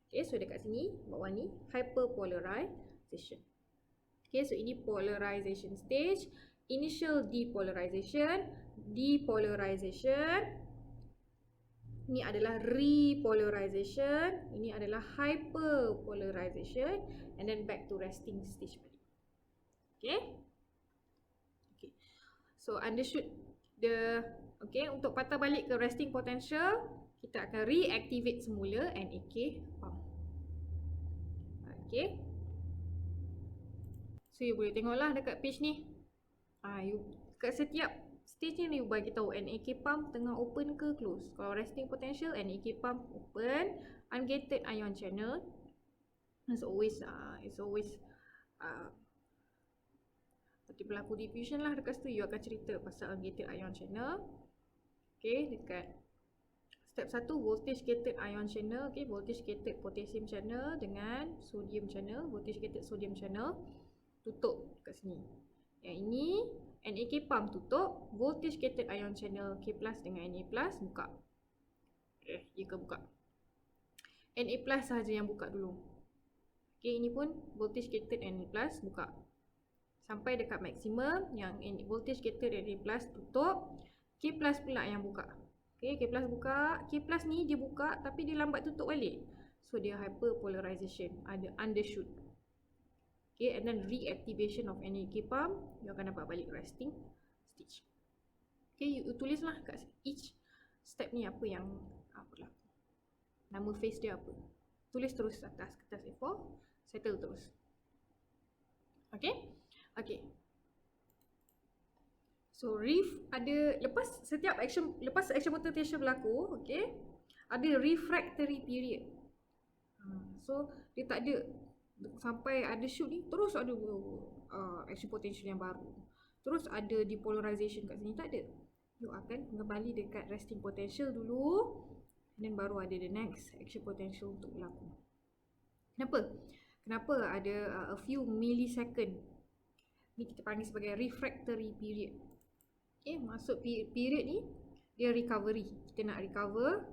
Okay, so dekat sini, bawah ni, hyperpolarization. Okay, so ini polarization stage, initial depolarization, ini adalah repolarization, ini adalah hyperpolarization, and then back to resting stage balik. Okay? Okay. So undershoot okay, untuk patah balik ke resting potential, kita akan reactivate semula NAK pump. Okay. So you boleh tengoklah dekat page ni. Kat setiap stage ni you bagi tahu NAK pump tengah open ke close. Kalau resting potential, NAK pump open, ungated ion channel. It's always seperti berlaku diffusion lah dekat situ, you akan cerita pasal ungated ion channel. Okay, dekat step 1 voltage gated ion channel, okay, voltage gated potassium channel dengan sodium channel, voltage gated sodium channel tutup dekat sini. Yang ini NAK pump tutup, voltage gated ion channel K plus dengan Na plus buka. Dia ke buka. Na plus sahaja yang buka dulu. Okay, ini pun voltage gated Na plus buka. Sampai dekat maksimum yang voltage gated Na plus tutup, K plus pula yang buka. Okay, K plus buka. K plus ni dia buka tapi dia lambat tutup balik. So dia hyperpolarization, ada undershoot. Okay, and then reactivation of NAK pump, you akan dapat balik resting stage. Okay, you tulislah kat each step ni apa yang berlaku. Nama phase dia apa. Tulis terus atas kertas A4, settle terus. Okay? Okay. So ada lepas action potential berlaku, okay, ada refractory period. So dia tak ada sampai ada shoot ni terus ada action potential yang baru, terus ada depolarization kat sini, tak ada. You akan kembali dekat resting potential dulu, dan baru ada the next action potential untuk berlaku. Kenapa? Kenapa ada a few millisecond? Ni kita panggil sebagai refractory period. Okay, maksud period ni dia recovery. Kita nak recover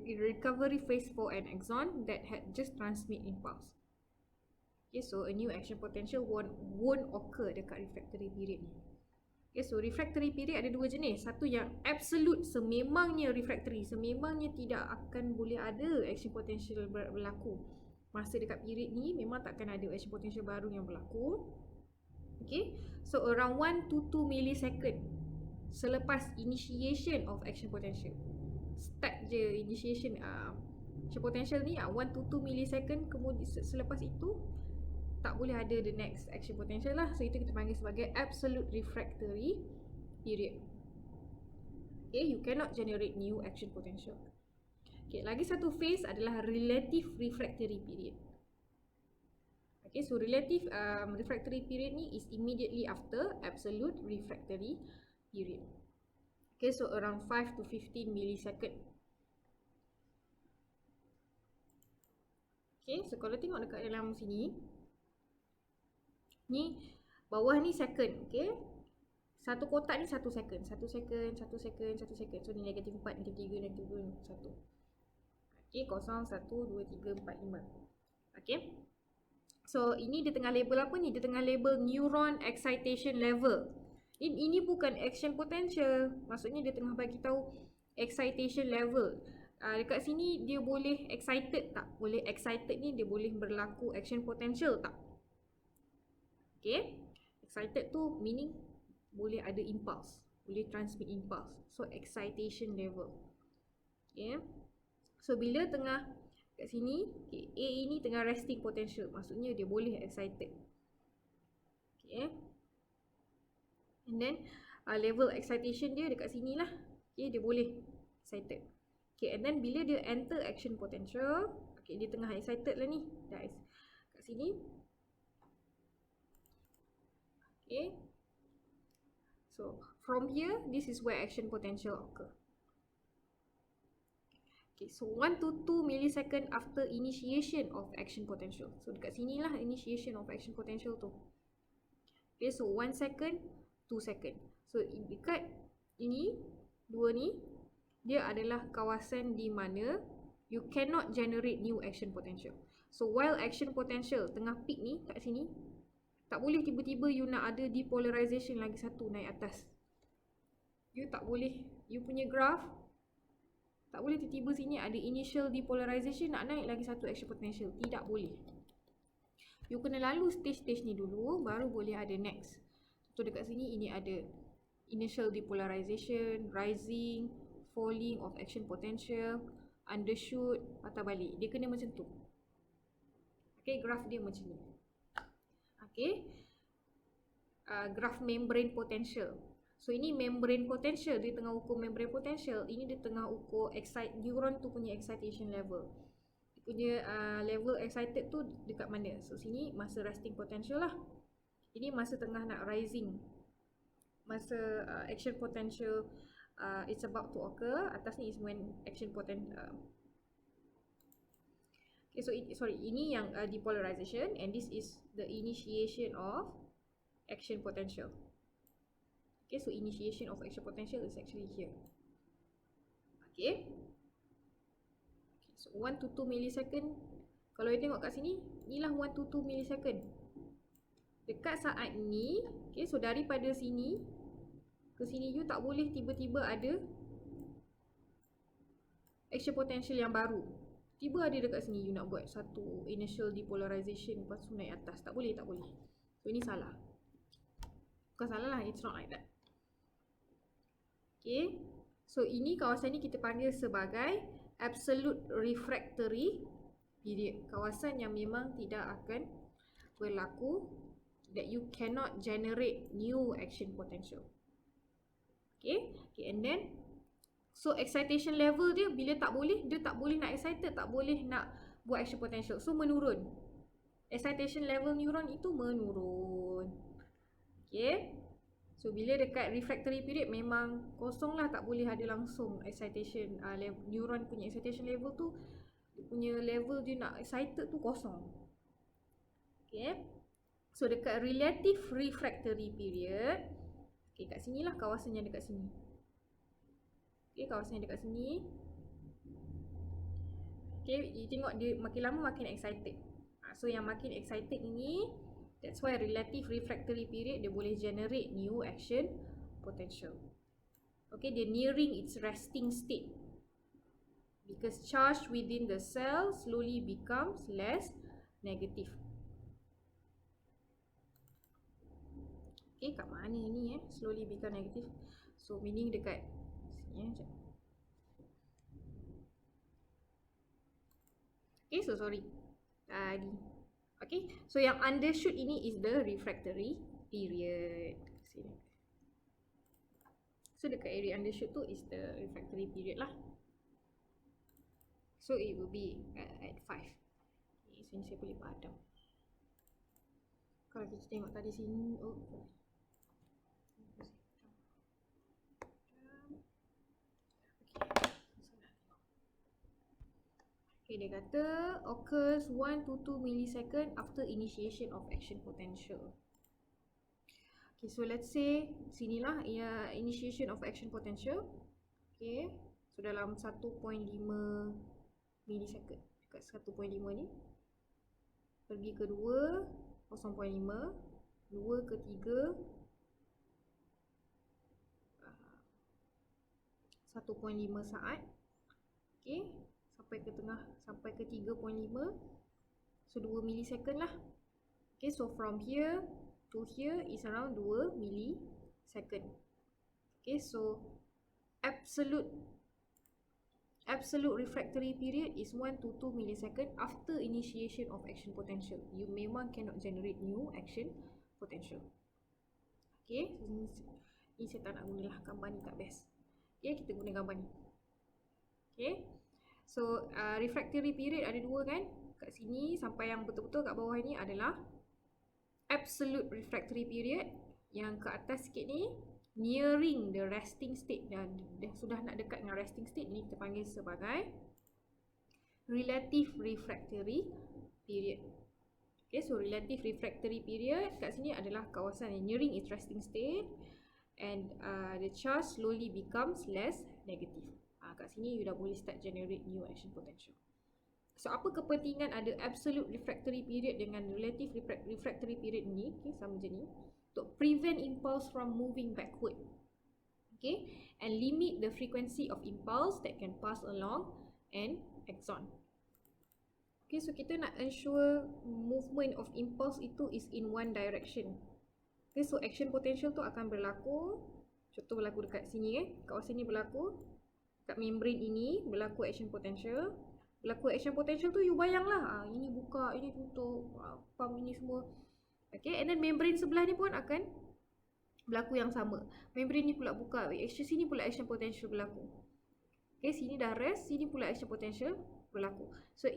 recovery phase for an axon that had just transmit impulse. Okay, so a new action potential won't occur dekat refractory period ni. Okay, so refractory period ada dua jenis. Satu yang absolute, sememangnya refractory, sememangnya tidak akan boleh ada action potential berlaku. Masa dekat period ni memang takkan ada action potential baru yang berlaku. Okay, so around 1 to 2 millisecond selepas initiation of action potential. Start je initiation action potential ni 1 to 2 millisecond, kemudian selepas itu tak boleh ada the next action potential lah. So itu kita panggil sebagai absolute refractory period. Okay, you cannot generate new action potential. Okay, lagi satu phase adalah relative refractory period. Okay, so relative refractory period ni is immediately after absolute refractory period. Okay, so around 5 to 15 millisecond. Okay, so kalau tengok dekat dalam sini, ni bawah ni second, okay. Satu kotak ni 1 second, 1 second, 1 second, 1 second. So ni negatif 4, negatif 3, negatif 2, 1. Okay, 0, 1, 2, 3, 4, 5. Okay. So ini dia tengah label apa ni? Dia tengah label neuron excitation level. Ini bukan action potential. Maksudnya dia tengah bagi tahu excitation level. Dekat sini dia boleh excited tak? Boleh excited ni dia boleh berlaku action potential tak? Okay. Excited tu meaning boleh ada impulse, boleh transmit impulse. So excitation level. Okay. So bila tengah kat sini, okay, A ini tengah resting potential, maksudnya dia boleh excited. Okay. And then level excitation dia dekat sini lah. Okay, dia boleh excited. Okay, and then bila dia enter action potential, okay, dia tengah excited lah ni, guys. Kat sini. Okay. So from here, this is where action potential occur. Okay, so 1 to 2 millisecond after initiation of action potential. So dekat sini lah initiation of action potential tu. Okay, so 1 second, 2 second. So dekat ini, dua ni, dia adalah kawasan di mana you cannot generate new action potential. So while action potential tengah peak ni kat sini, tak boleh tiba-tiba you nak ada depolarization lagi satu naik atas. You tak boleh, you punya graph tak boleh tiba-tiba sini ada initial depolarization nak naik lagi satu action potential. Tidak boleh. You kena lalu stage-stage ni dulu, baru boleh ada next. So dekat sini ini ada initial depolarization, rising, falling of action potential, undershoot, patah balik. Dia kena macam tu. Okay, graph dia macam ni. Okay. Graph membrane potential. So ini membrane potential, dia tengah ukur membrane potential. Ini dia tengah ukur neuron tu punya excitation level. Dia punya level excited tu dekat mana? So sini masa resting potential lah. Ini masa tengah nak rising. Masa action potential it's about to occur. Atas ni is when action potential okay, so ini yang depolarization, and this is the initiation of action potential. Okay, so initiation of action potential is actually here. Okay. So 1 to 2 millisecond. Kalau you tengok kat sini, inilah 1 to 2 millisecond. Dekat saat ni, okay, so daripada sini ke sini you tak boleh tiba-tiba ada action potential yang baru. Tiba ada dekat sini you nak buat satu initial depolarization, lepas tu naik atas. Tak boleh, tak boleh. So ini salah. Bukan salah lah, it's not like that. Okay, so ini kawasan ni kita panggil sebagai absolute refractory period. Kawasan yang memang tidak akan berlaku, that you cannot generate new action potential. Okay, and then so excitation level dia bila tak boleh, dia tak boleh nak excited, tak boleh nak buat action potential. So menurun. Excitation level neuron itu menurun. Okay. So bila dekat refractory period memang kosong lah, tak boleh ada langsung excitation, neuron punya excitation level tu, dia punya level dia nak excited tu kosong. Okay. So dekat relative refractory period, okay, kat sini lah kawasan yang dekat sini. Okay, kawasan yang dekat sini. Okay, you tengok dia makin lama makin excited. So yang makin excited ini, that's why relative refractory period dia boleh generate new action potential. Okay, dia nearing its resting state. Because charge within the cell slowly becomes less negative. Okay, kat mana ni slowly become negative? So meaning dekat sini sekejap. Okay, so sorry. Tadi. Okay, so yang undershoot ini is the refractory period. Sini. So dekat area undershoot tu is the refractory period lah. So it will be at 5. Okay, sini saya boleh padam. Kalau kita tengok tadi sini, oh sorry. Okay, dia kata occurs 1 to 2 millisecond after initiation of action potential. Okay, so let's say sinilah ya initiation of action potential. Okay, so dalam 1.5 millisecond, dekat 1.5 ni pergi ke 2, 0.5, 2 ke 3, 1.5 saat. Okay, sampai ke tengah, sampai ke 3.5, so 2 millisecond lah. Okay, so from here to here is around 2 millisecond. Okay, so absolute refractory period is 1 to 2 millisecond after initiation of action potential. You memang cannot generate new action potential. Okay, ni saya tak nak gunalah gambar ni, tak best. Okay, kita guna gambar ni. Okay, so refractory period ada dua kan, kat sini sampai yang betul-betul kat bawah ni adalah absolute refractory period. Yang ke atas sikit ni nearing the resting state, dan sudah nak dekat dengan resting state ni kita panggil sebagai relative refractory period. Okay, so relative refractory period kat sini adalah kawasan yang nearing its resting state and the charge slowly becomes less negative. Kat sini you dah boleh start generate new action potential. So apa kepentingan ada absolute refractory period dengan relative refractory period ni? Okay, sama je ni. Untuk prevent impulse from moving backward. Okay, and limit the frequency of impulse that can pass along an axon. Okay, so kita nak ensure movement of impulse itu is in one direction. Okay, so action potential tu akan berlaku, contoh berlaku dekat sini kawasan ni berlaku, kat membrane ini berlaku action potential. Berlaku action potential tu you bayanglah, ini buka, ini tutup, pump ini semua. Okay, and then membrane sebelah ni pun akan berlaku yang sama. Membrane ni pula buka, sini pula action potential berlaku. Okay, sini dah rest, sini pula action potential berlaku. So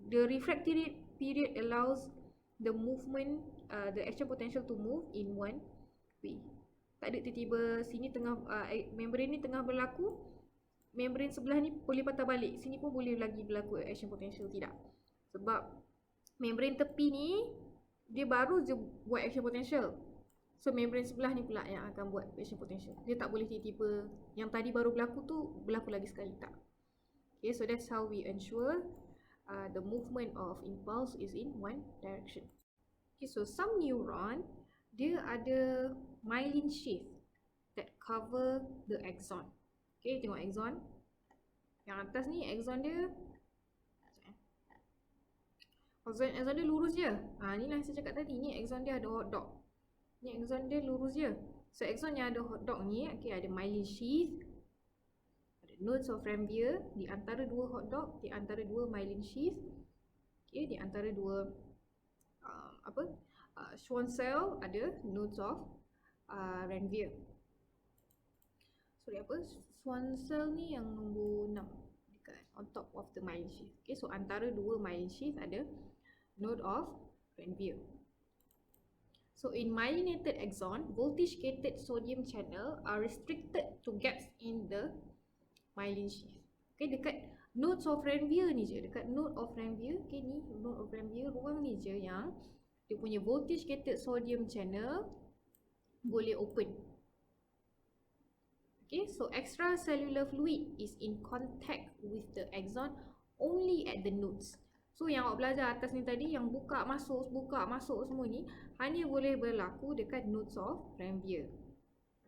the refractory period allows the movement, the action potential to move in one way. Tak ada tiba-tiba sini tengah membrane ni tengah berlaku, membrane sebelah ni boleh patah balik, sini pun boleh lagi berlaku action potential, tidak. Sebab membrane tepi ni dia baru je buat action potential. So membrane sebelah ni pula yang akan buat action potential. Dia tak boleh tiba-tiba yang tadi baru berlaku tu berlaku lagi sekali, tak. Okay, so that's how we ensure the movement of impulse is in one direction. Okay, so some neuron dia ada myelin sheath that cover the axon. Okay, tengok axon. Yang atas ni axon dia, axon dia lurus je. Ni lah saya cakap tadi, ni axon dia ada hot dog. Ni axon dia lurus je. So axon yang ada hot dog ni, okay, ada myelin sheath, ada nodes of Ranvier di antara dua hot dog, di antara dua myelin sheath. Okay, di antara dua Schwann cell ada nodes of Ranvier. Sorry, Schwann cell ni yang nombor 6 dekat on top of the myelin sheath. Okay, so antara dua myelin sheath ada node of Ranvier. So in myelinated axon, voltage-gated sodium channel are restricted to gaps in the myelin sheath. Okay, dekat Nodes of Ranvier ni je, dekat node of Ranvier, okay ni node of Ranvier, ruang ni je yang dia punya voltage gated sodium channel boleh open. Okay, so extracellular fluid is in contact with the axon only at the nodes. So yang awak belajar atas ni tadi, yang buka masuk semua ni hanya boleh berlaku dekat nodes of Ranvier.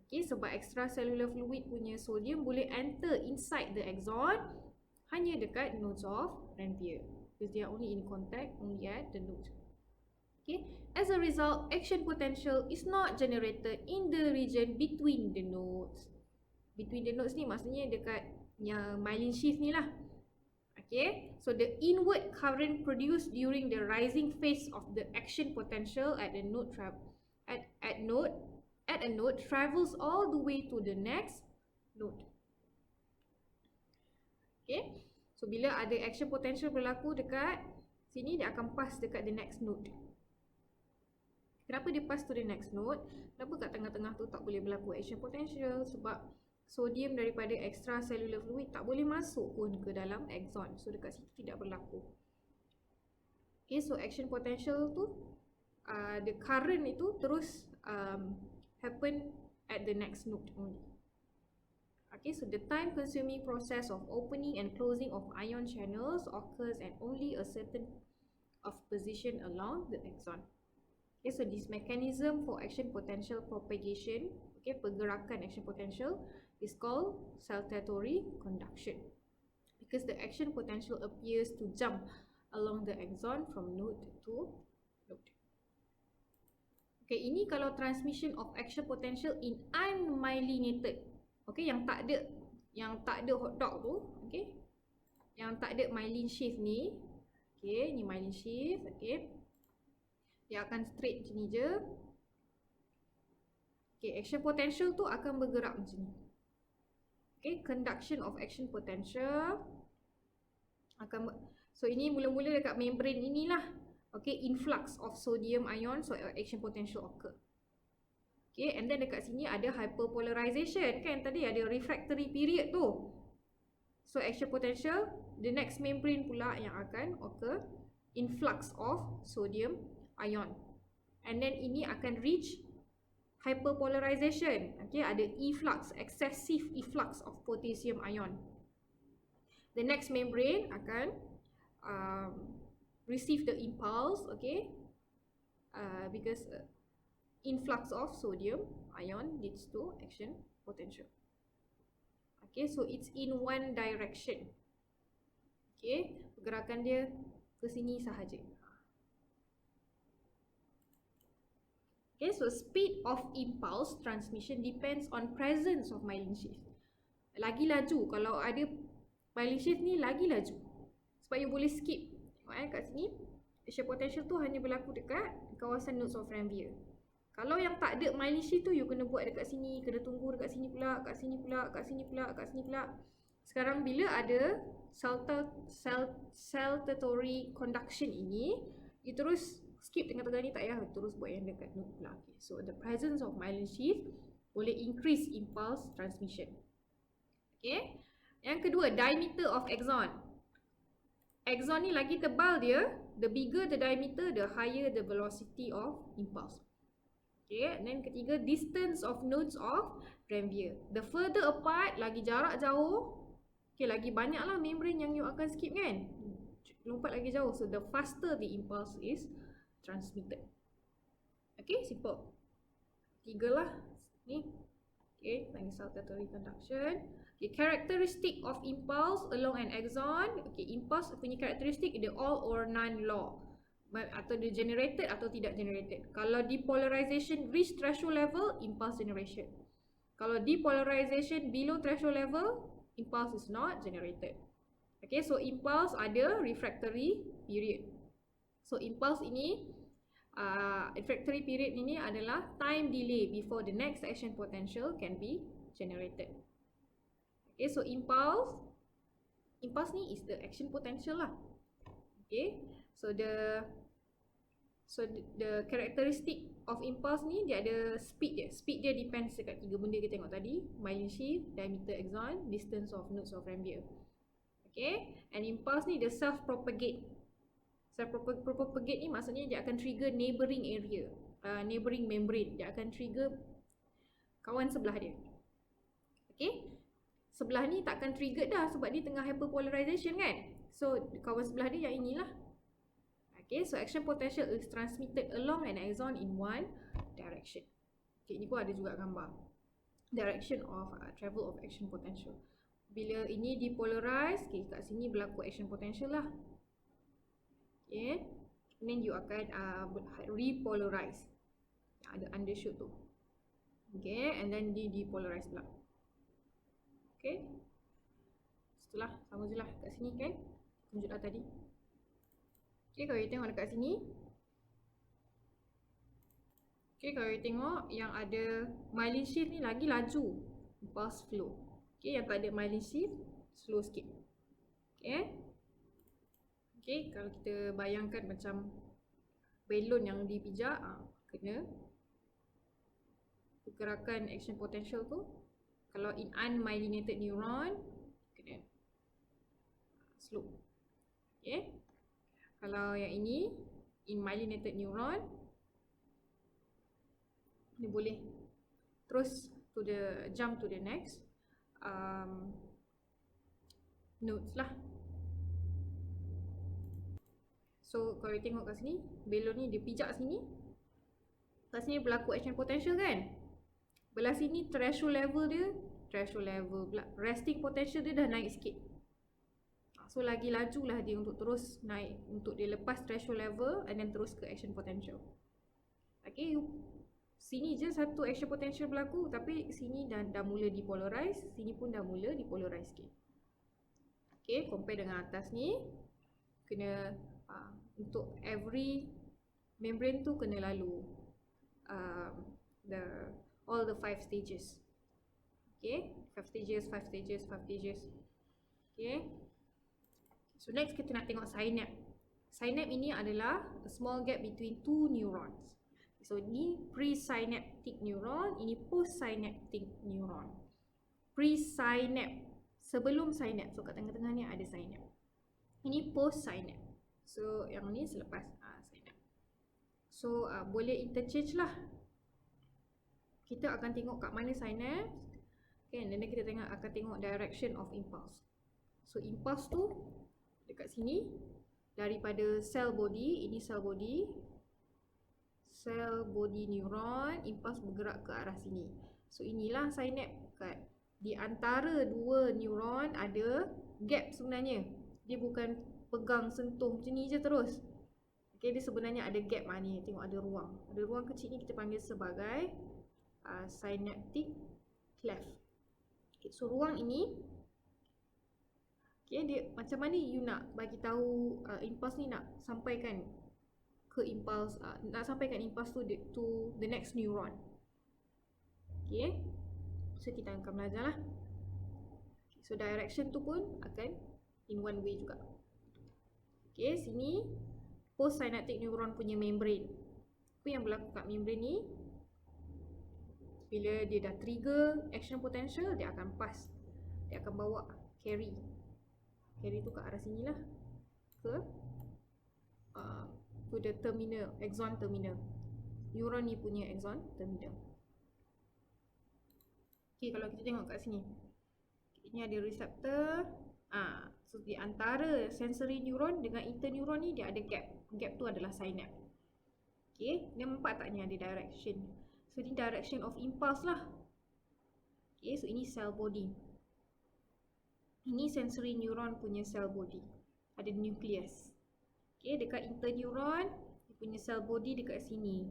Okay, sebab extracellular fluid punya sodium boleh enter inside the axon hanya dekat nodes of Ranvier, because they are only in contact only at the node. Okay, as a result, action potential is not generated in the region between the nodes. Between the nodes ni maksudnya dekat yang myelin sheath ni lah. Okay, so the inward current produced during the rising phase of the action potential at the node at a node travels all the way to the next node. Okay, so bila ada action potential berlaku dekat sini, dia akan pass dekat the next node. Kenapa dia pass to the next node? Kenapa kat tengah-tengah tu tak boleh berlaku action potential? Sebab sodium daripada extracellular fluid tak boleh masuk pun ke dalam axon. So dekat situ tidak berlaku. Okay, so action potential tu the current itu terus happen at the next node only. Okay, so the time consuming process of opening and closing of ion channels occurs at only a certain of position along the axon. Okay, so this mechanism for action potential propagation, okay, pergerakan action potential is called saltatory conduction, because the action potential appears to jump along the axon from node to node. Okay, ini kalau transmission of action potential in unmyelinated, okay, yang tak ada hot dog tu, okay, yang tak ada myelin sheath ni, okay, ni myelin sheath, okay, dia akan straight macam ni je. Okay, action potential tu akan bergerak macam ni. Okay, conduction of action potential akan so ini mula-mula dekat membrane inilah, okay, influx of sodium ion, so action potential occur. Okay, and then dekat sini ada hyperpolarization, kan tadi ada refractory period tu. So action potential, the next membrane pula yang akan occur influx of sodium ion, and then ini akan reach hyperpolarization. Okay, ada efflux, excessive efflux of potassium ion. The next membrane akan receive the impulse, okay, because influx of sodium ion leads to action potential. Okay, so it's in one direction. Okay, pergerakan dia ke sini sahaja. Okay, so speed of impulse transmission depends on presence of myelin sheath. Lagi laju, kalau ada myelin sheath ni lagi laju, sebab you boleh skip. Tengok kat sini, action potential tu hanya berlaku dekat kawasan nodes of Ranvier. Kalau yang tak ada myelin sheath tu, you kena buat dekat sini, kena tunggu dekat sini pula, kat sini pula, kat sini pula, kat sini pula. Sekarang bila ada saltatory conduction ini, you terus skip tengah-tengah ni, tak payah terus buat yang dekat node pula. Okay, so the presence of myelin sheath boleh increase impulse transmission. Okay, yang kedua, diameter of axon. Axon ni lagi tebal dia, the bigger the diameter, the higher the velocity of impulse. Okay, and then ketiga, distance of nodes of Ranvier. The further apart, lagi jarak jauh, okay, lagi banyaklah membrane yang you akan skip, kan, lompat lagi jauh. So the faster the impulse is transmitted. Okay, simple. Tiga lah ni. Okay, lagi saltatory conduction. Okay, characteristic of impulse along an axon. Okay, impulse punya karakteristik dia all or none law, atau dia generated atau tidak generated. Kalau depolarization reach threshold level, impulse generation. Kalau depolarization below threshold level, impulse is not generated. Okay, so impulse ada refractory period. So impulse ini, refractory period ini adalah time delay before the next action potential can be generated. Okay, so impulse ni is the action potential lah. Okay, so the characteristic of impulse ni, dia ada speed dia. Speed dia depends dekat tiga benda kita tengok tadi, myelin sheath, diameter axon, distance of nodes of Ranvier. Okay, and impulse ni dia self-propagate. Self-propagate ni maksudnya dia akan trigger neighbouring area, neighbouring membrane. Dia akan trigger kawan sebelah dia. Okay, sebelah ni takkan trigger dah sebab dia tengah hyperpolarization kan. So kawan sebelah dia yang inilah. Okay, so action potential is transmitted along an axon in one direction. Okay, ni pun ada juga gambar direction of travel of action potential. Bila ini depolarize, okay, kat sini berlaku action potential lah. Okay, and then you akan repolarize. Ada undershoot tu. Okay, and then depolarize pula. Okay, setelah sama je lah kat sini kan, tunjuklah tadi. Okay, kalau you tengok dekat sini, okay, kalau you tengok yang ada myelin sheath ni lagi laju impulse flow. Okay, yang tak ada myelin sheath slow sikit. Okay, okay, kalau kita bayangkan macam balon yang dipijak, kena pergerakan action potential tu. Kalau in unmyelinated neuron, kena slow. Okay, kalau yang ini in myelinated neuron, ni boleh terus to the jump to the next nodes lah. So kalau you tengok kat sini, balon ni dia pijak sini, kat sini berlaku action potential kan. Belah sini threshold level dia, resting potential dia dah naik sikit. So lagi laju lah dia untuk terus naik, untuk dia lepas threshold level and then terus ke action potential. Okay, sini je satu action potential berlaku, tapi sini dah mula depolarize, sini pun dah mula depolarize sikit. Okay, compare dengan atas ni, kena untuk every membrane tu kena lalu all the 5 stages. Okay, 5 stages. Okay, so next kita nak tengok synapse. Synapse ini adalah a small gap between two neurons. So ni presynaptic neuron, ini postsynaptic neuron. Presynapse, sebelum synapse. So kat tengah-tengah ni ada synapse. Ini postsynapse. So yang ni selepas synapse. So boleh interchange lah. Kita akan tengok kat mana synapse, okay, dan kita akan tengok direction of impulse. So impulse tu dekat sini daripada cell body, ini cell body neuron, impulse bergerak ke arah sini. So inilah synapse. Kat di antara dua neuron ada gap sebenarnya. Dia bukan pegang sentuh macam ni je terus. Okay, dia sebenarnya ada gap ni. Tengok ada ruang. Ada ruang kecil ni kita panggil sebagai synaptic cleft. Okay, so ruang ini, okay, dia macam mana you nak bagi tahu impulse ni nak sampaikan ke impulse, nak sampaikan impulse tu to the next neuron. Okay, so kita akan belajar lah. Okay, so direction tu pun akan in one way juga. Okay, sini postsynaptic neuron punya membrane. Apa yang berlaku kat membrane ni, bila dia dah trigger action potential, dia akan pass, dia akan bawa carry tu ke arah sini lah, ke to the terminal, axon terminal. Neuron ni punya axon terminal. Okay, kalau kita tengok kat sini, ini ada receptor. So di antara sensory neuron dengan interneuron ni dia ada gap. Gap tu adalah synapse. Okay, nampak tak ni ada direction. So ini direction of impulse lah. Okay, so ini cell body. Ini sensory neuron punya cell body. Ada nucleus. Okay, dekat interneuron dia punya cell body dekat sini.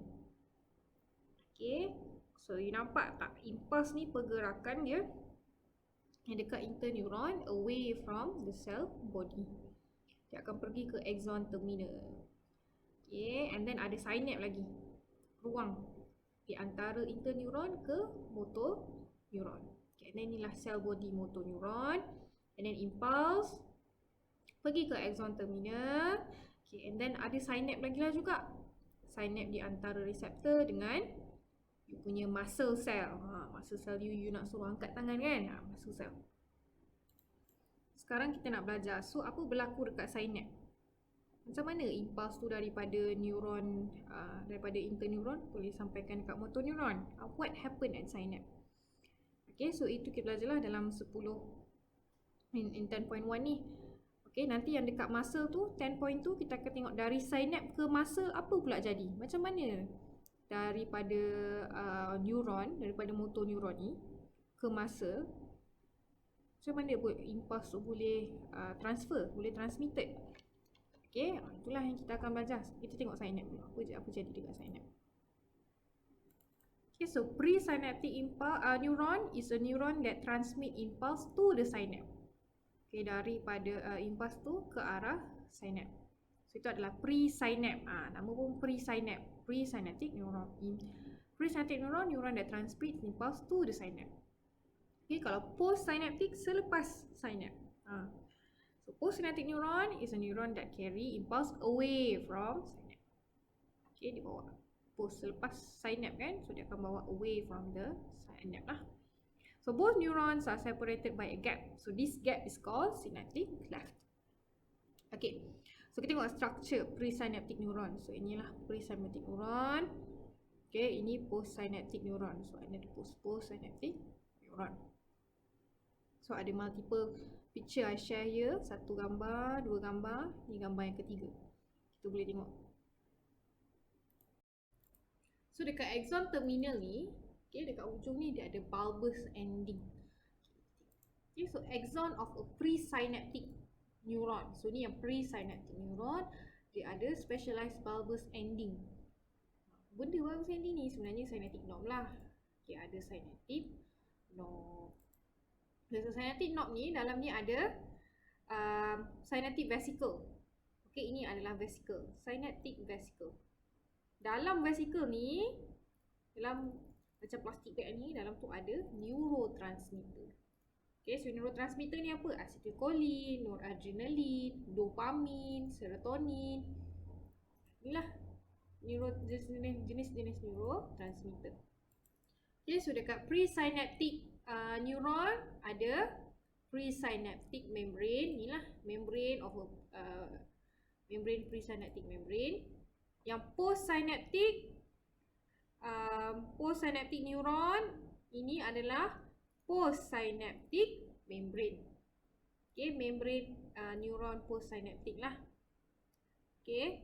Okay, so you nampak tak impulse ni pergerakan dia yang dekat interneuron away from the cell body. Dia akan pergi ke axon terminal. Okay, and then ada synapse lagi. Ruang di antara interneuron ke motor neuron. Okay, and then inilah cell body motor neuron. And then impulse pergi ke axon terminal. Okay, and then ada synapse lagi lah juga. Synapse di antara reseptor dengan you punya muscle cell. Muscle cell you nak suruh angkat tangan kan? Muscle cell. sekarang kita nak belajar. So, apa berlaku dekat synapse? Macam mana impuls tu daripada neuron, daripada interneuron boleh sampaikan dekat motor neuron? What happen at synapse? Okay, so itu kita belajarlah dalam 10 in 10.1 ni. Okay, nanti yang dekat muscle tu, 10.2 kita akan tengok dari synapse ke muscle apa pula jadi. Macam mana daripada neuron, daripada motor neuron ni ke muscle, macam mana impuls tu boleh transfer, boleh transmitted. Okay, itulah yang kita akan belajar. Kita tengok synapse dulu. Apa jadi dekat synapse. Okay, so presynaptic neuron is a neuron that transmit impulse to the synapse. Okay, daripada impulse tu ke arah synapse. So itu adalah presynapse. Nama pun presynapse. Presynaptic neuron. Presynaptic neuron, neuron that transmit impulse to the synapse. Okay, kalau postsynaptic, selepas synapse. So postsynaptic neuron is a neuron that carry impulse away from synapse. Okay, dia bawa selepas synapse kan, so dia akan bawa away from the synapse lah. So both neurons are separated by a gap. So this gap is called synaptic cleft. Okay, so kita tengok structure presynaptic neuron. So inilah presynaptic neuron. Okay, ini postsynaptic neuron. So ada postsynaptic neuron. So ada multiple picture I share here. Satu gambar, dua gambar. Ini gambar yang ketiga. Kita boleh tengok. So dekat axon terminal ni, okay, dekat ujung ni dia ada bulbous ending. Okay, so axon of a presynaptic neuron. So ni yang presynaptic neuron, dia ada specialized bulbous ending. Benda bulbous ending ni sebenarnya synaptic knob lah. Okay, ada synaptic knob. So synaptic knob ni, dalam ni ada synaptic vesicle. Okay, ini adalah vesicle, synaptic vesicle. Dalam vesicle ni, dalam macam plastik bag ni, dalam tu ada neurotransmitter. Okay, so neurotransmitter ni apa? Acetylcholine, noradrenaline, dopamin, serotonin. Inilah jenis-jenis neurotransmitter. Okay, so dekat presynaptic neuron ada presynaptic membrane. Inilah membrane of membrane presynaptic membrane. Yang postsynaptic neuron ini adalah postsynaptic membrane. Okay, membrane neuron postsynaptic lah. Okay,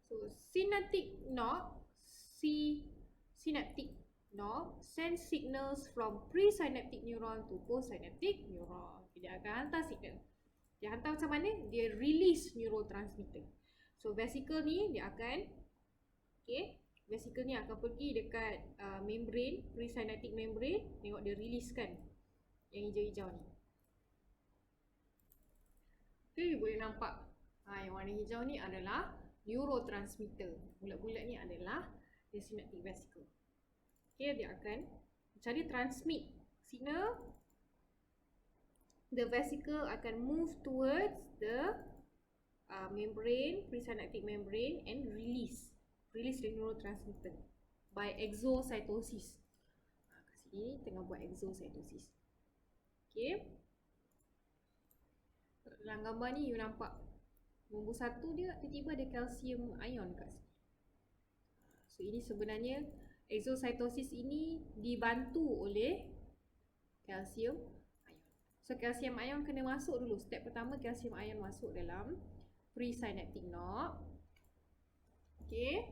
so synaptic knob send signals from presynaptic neuron to postsynaptic neuron. Dia akan hantar signal. Dia hantar macam mana? Dia release neurotransmitter. So vesicle ni dia akan, okay, vesicle ni akan pergi dekat membrane, presynaptic membrane. Tengok dia release kan yang hijau-hijau ni. Okay, boleh nampak yang warna hijau ni adalah neurotransmitter. Bulat-bulat ni adalah the synaptic vesicle. Okay, dia akan cari transmit signal. The vesicle akan move towards the membrane, presynaptic membrane, and release the neurotransmitter by exocytosis. Kat sini tengah buat exocytosis. Okay, dalam gambar ni you nampak nombor 1 dia tiba-tiba ada calcium ion kat sini. So ini sebenarnya exocytosis ini dibantu oleh calcium ion. So calcium ion kena masuk dulu. Step pertama, calcium ion masuk dalam presynaptic knob. Okay,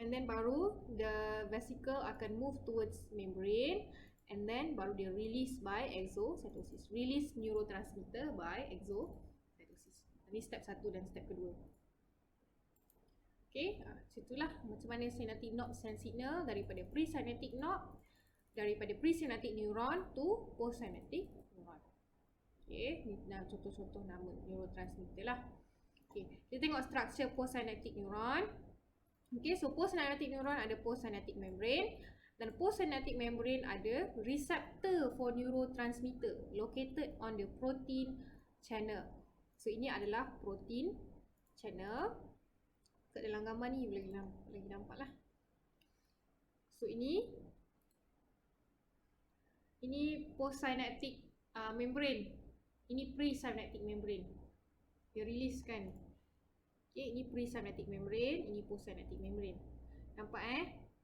and then baru the vesicle akan move towards membrane, and then baru dia release by exocytosis. Release neurotransmitter by exocytosis. Ini step 1 dan step kedua. Okay, itulah macam mana synaptic knob send signal daripada presynaptic knob, daripada presynaptic neuron to postsynaptic neuron. Okay, ni contoh-contoh nama neurotransmitter lah. Okay, kita tengok structure postsynaptic neuron. Okay, so postsynaptic neuron ada postsynaptic membrane, dan postsynaptic membrane ada receptor for neurotransmitter located on the protein channel. So ini adalah protein channel. Kat dalam gambar ni boleh nampak lah. So ini postsynaptic membrane. Ini presynaptic membrane. Dia release kan. Okay, ini presynaptic membrane, ini postsynaptic membrane. Nampak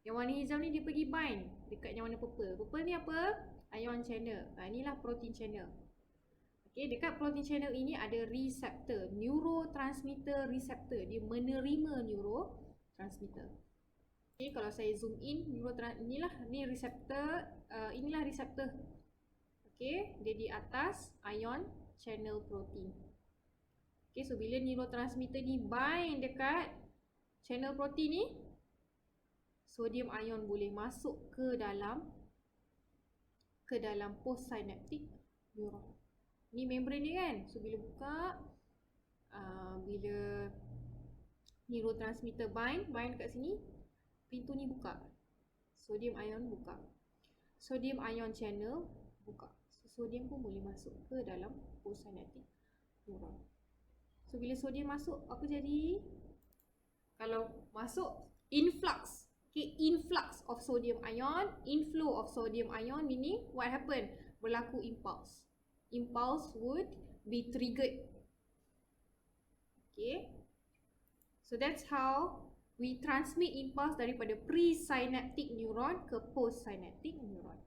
Yang warna hijau ni dia pergi bind dekat yang warna purple. Purple ni apa? Ion channel. Inilah protein channel. Okay, dekat protein channel ini ada receptor, neurotransmitter receptor. Dia menerima neurotransmitter. Okay, kalau saya zoom in, ni receptor, inilah receptor. Okay, dia di atas ion channel protein. Okay, so bila neurotransmitter ni bind dekat channel protein ni, sodium ion boleh masuk ke dalam postsynaptic neuron. Ni membrane dia kan. So bila buka, bila neurotransmitter bind kat sini, pintu ni buka. Sodium ion buka. Sodium ion channel buka. So sodium pun boleh masuk ke dalam postsynaptic neuron. So bila sodium masuk, apa jadi? Kalau masuk, influx. Okay, influx of sodium ion, inflow of sodium ion, meaning what happen? Berlaku impulse. Impulse would be triggered. Okay. So that's how we transmit impulse daripada presynaptic neuron ke postsynaptic neuron.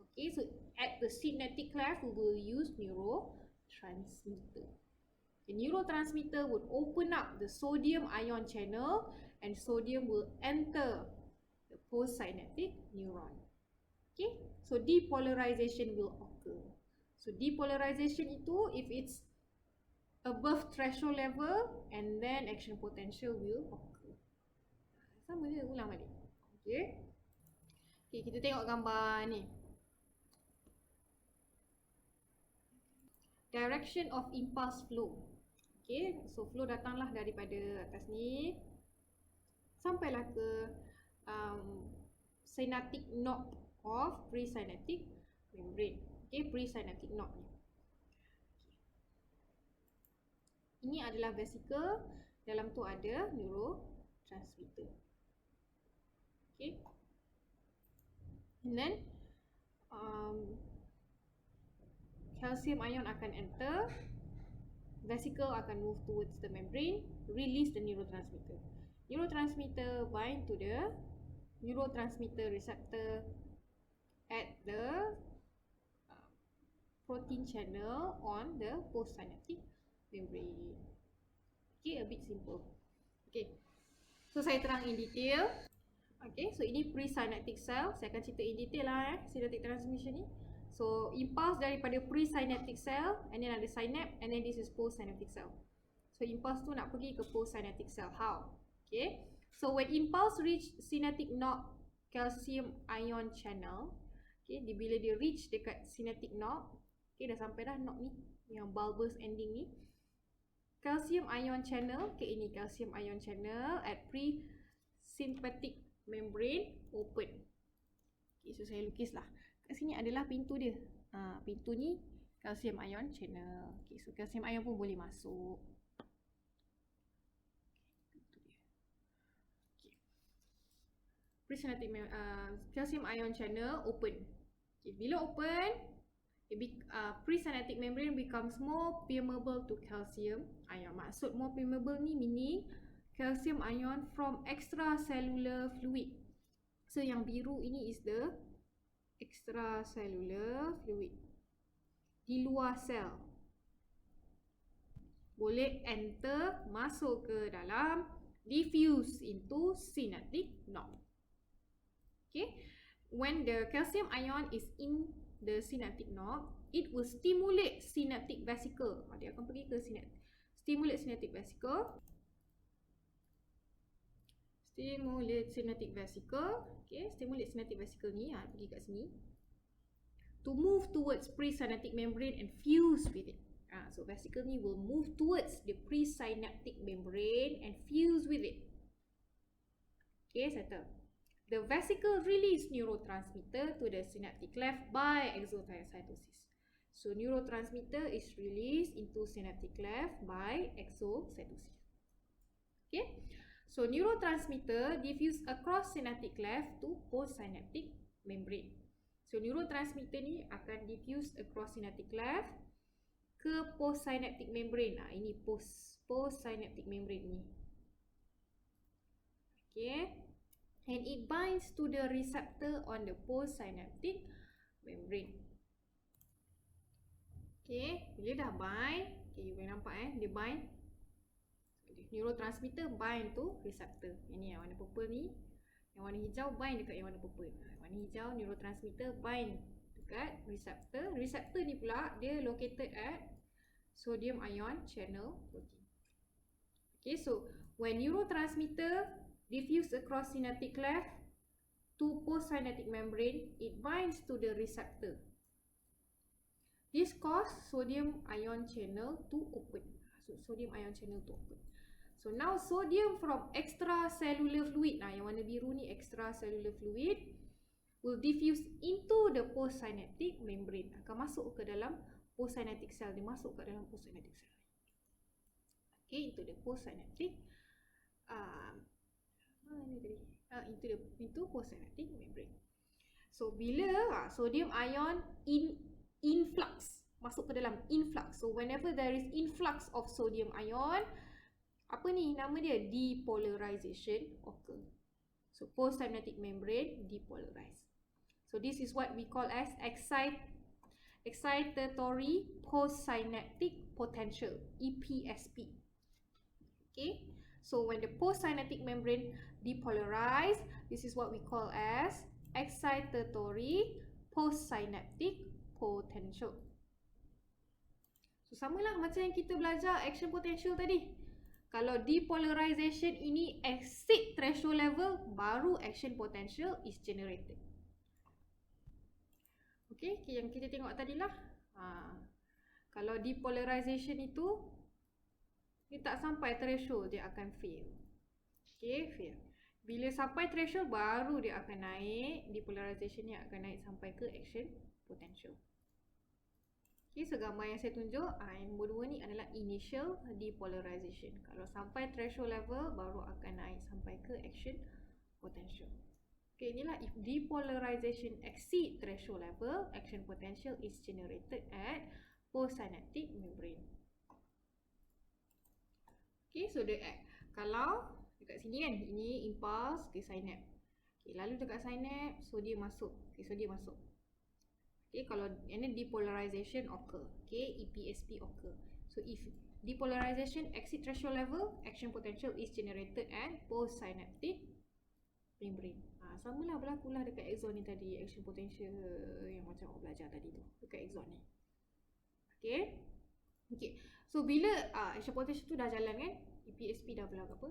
Okay, so at the synaptic cleft, we will use neurotransmitter. The neurotransmitter would open up the sodium ion channel and sodium will enter the postsynaptic neuron. Okay, so depolarization will occur. So depolarization itu if it's above threshold level, and then action potential will occur. Sama je, ulang balik. Okay. Okay, kita tengok gambar ni. Direction of impulse flow. Okay, so flow datanglah daripada atas ni sampailah ke synaptic knob of presynaptic membrane. Okay, presynaptic knob ni. Ini adalah vesicle, dalam tu ada neurotransmitter. Okay. And then calcium ion akan enter, vesicle akan move towards the membrane, release the neurotransmitter. Neurotransmitter bind to the neurotransmitter receptor at the protein channel on the postsynaptic membrane. Okay, a bit simple. Okay, so saya terang in detail. Okay, so ini presynaptic cell. Saya akan cerita in detail lah synaptic transmission ni. So impulse daripada presynaptic cell, and then ada synapse, and then this is postsynaptic cell. So impulse tu nak pergi ke postsynaptic cell. How? Okay, so when impulse reach synaptic knob calcium ion channel, okay, bila dia reach dekat synaptic knob, okay, dah sampai dah knob ni, yang bulbous ending ni, calcium ion channel, okay, ini calcium ion channel at presympathetic membrane open. Okay, so saya lukis lah. Kat sini adalah pintu dia. Pintu ni calcium ion channel. Okay, so calcium ion pun boleh masuk. Presynaptic calcium ion channel open. Okay, bila open, presynaptic membrane becomes more permeable to calcium ion. Maksud more permeable ni meaning calcium ion from extracellular fluid. So yang biru ini is the extracellular fluid. Di luar sel. Boleh enter, masuk ke dalam, diffuse into synaptic knob. Okay, when the calcium ion is in the synaptic knob, it will stimulate synaptic vesicle. Dia akan pergi ke stimulate synaptic vesicle. Stimulate synaptic vesicle. Okay, stimulate synaptic vesicle ni, pergi kat sini. To move towards presynaptic membrane and fuse with it. So vesicle ni will move towards the presynaptic membrane and fuse with it. Okay, settle. The vesicle release neurotransmitter to the synaptic cleft by exocytosis. So neurotransmitter is released into synaptic cleft by exocytosis. Okay, so neurotransmitter diffuse across synaptic cleft to postsynaptic membrane. So neurotransmitter ni akan diffuse across synaptic cleft ke postsynaptic membrane. Ini postsynaptic membrane ni. Okay. And it binds to the receptor on the postsynaptic membrane. Okay, bila dah bind, okay, you boleh nampak dia bind. Neurotransmitter bind to receptor. Ini yang warna purple ni. Yang warna hijau bind dekat yang warna purple. Warna hijau neurotransmitter bind dekat receptor. Receptor ni pula dia located at sodium ion channel protein. Okay, so when neurotransmitter diffuse across synaptic cleft to postsynaptic membrane, it binds to the receptor. This causes sodium ion channel to open. So sodium ion channel to open. So now sodium from extracellular fluid, yang warna biru ni extracellular fluid, will diffuse into the postsynaptic membrane. Akan masuk ke dalam postsynaptic cell. Dia masuk ke dalam postsynaptic cell. Okay, into the postsynaptic into postsynaptic membrane. So bila sodium ion influx, masuk ke dalam influx. So whenever there is influx of sodium ion, apa ni nama dia? Depolarization occur. So postsynaptic membrane depolarize. So this is what we call as excitatory postsynaptic potential, EPSP. Okay, so when the postsynaptic membrane depolarize, this is what we call as excitatory postsynaptic potential. So samalah macam yang kita belajar action potential tadi. Kalau depolarization ini exceed threshold level, baru action potential is generated. Okay, yang kita tengok tadilah. Kalau depolarization itu dia tak sampai threshold, dia akan fail. Okay, fail. Bila sampai threshold, baru dia akan naik. Depolarization ni akan naik sampai ke action potential. Okay, so gambar yang saya tunjuk, yang nombor 2 ni adalah initial depolarization. Kalau sampai threshold level, baru akan naik sampai ke action potential. Okay, inilah if depolarization exceed threshold level, action potential is generated at postsynaptic membrane. Okay, so kalau dekat sini kan, ini impulse ke synapse. Okay, lalu dekat synapse, sodium masuk. Okay, sodium masuk. Okay, kalau ini depolarization occur. Okay, EPSP occur. So if depolarization exceed threshold level, action potential is generated at postsynaptic membrane. Samalah berlakulah dekat axon ni tadi, action potential yang macam awak belajar tadi tu dekat axon ni. Okay. Okay. So bila action potential tu dah jalan kan, EPSP dah berlaku apa?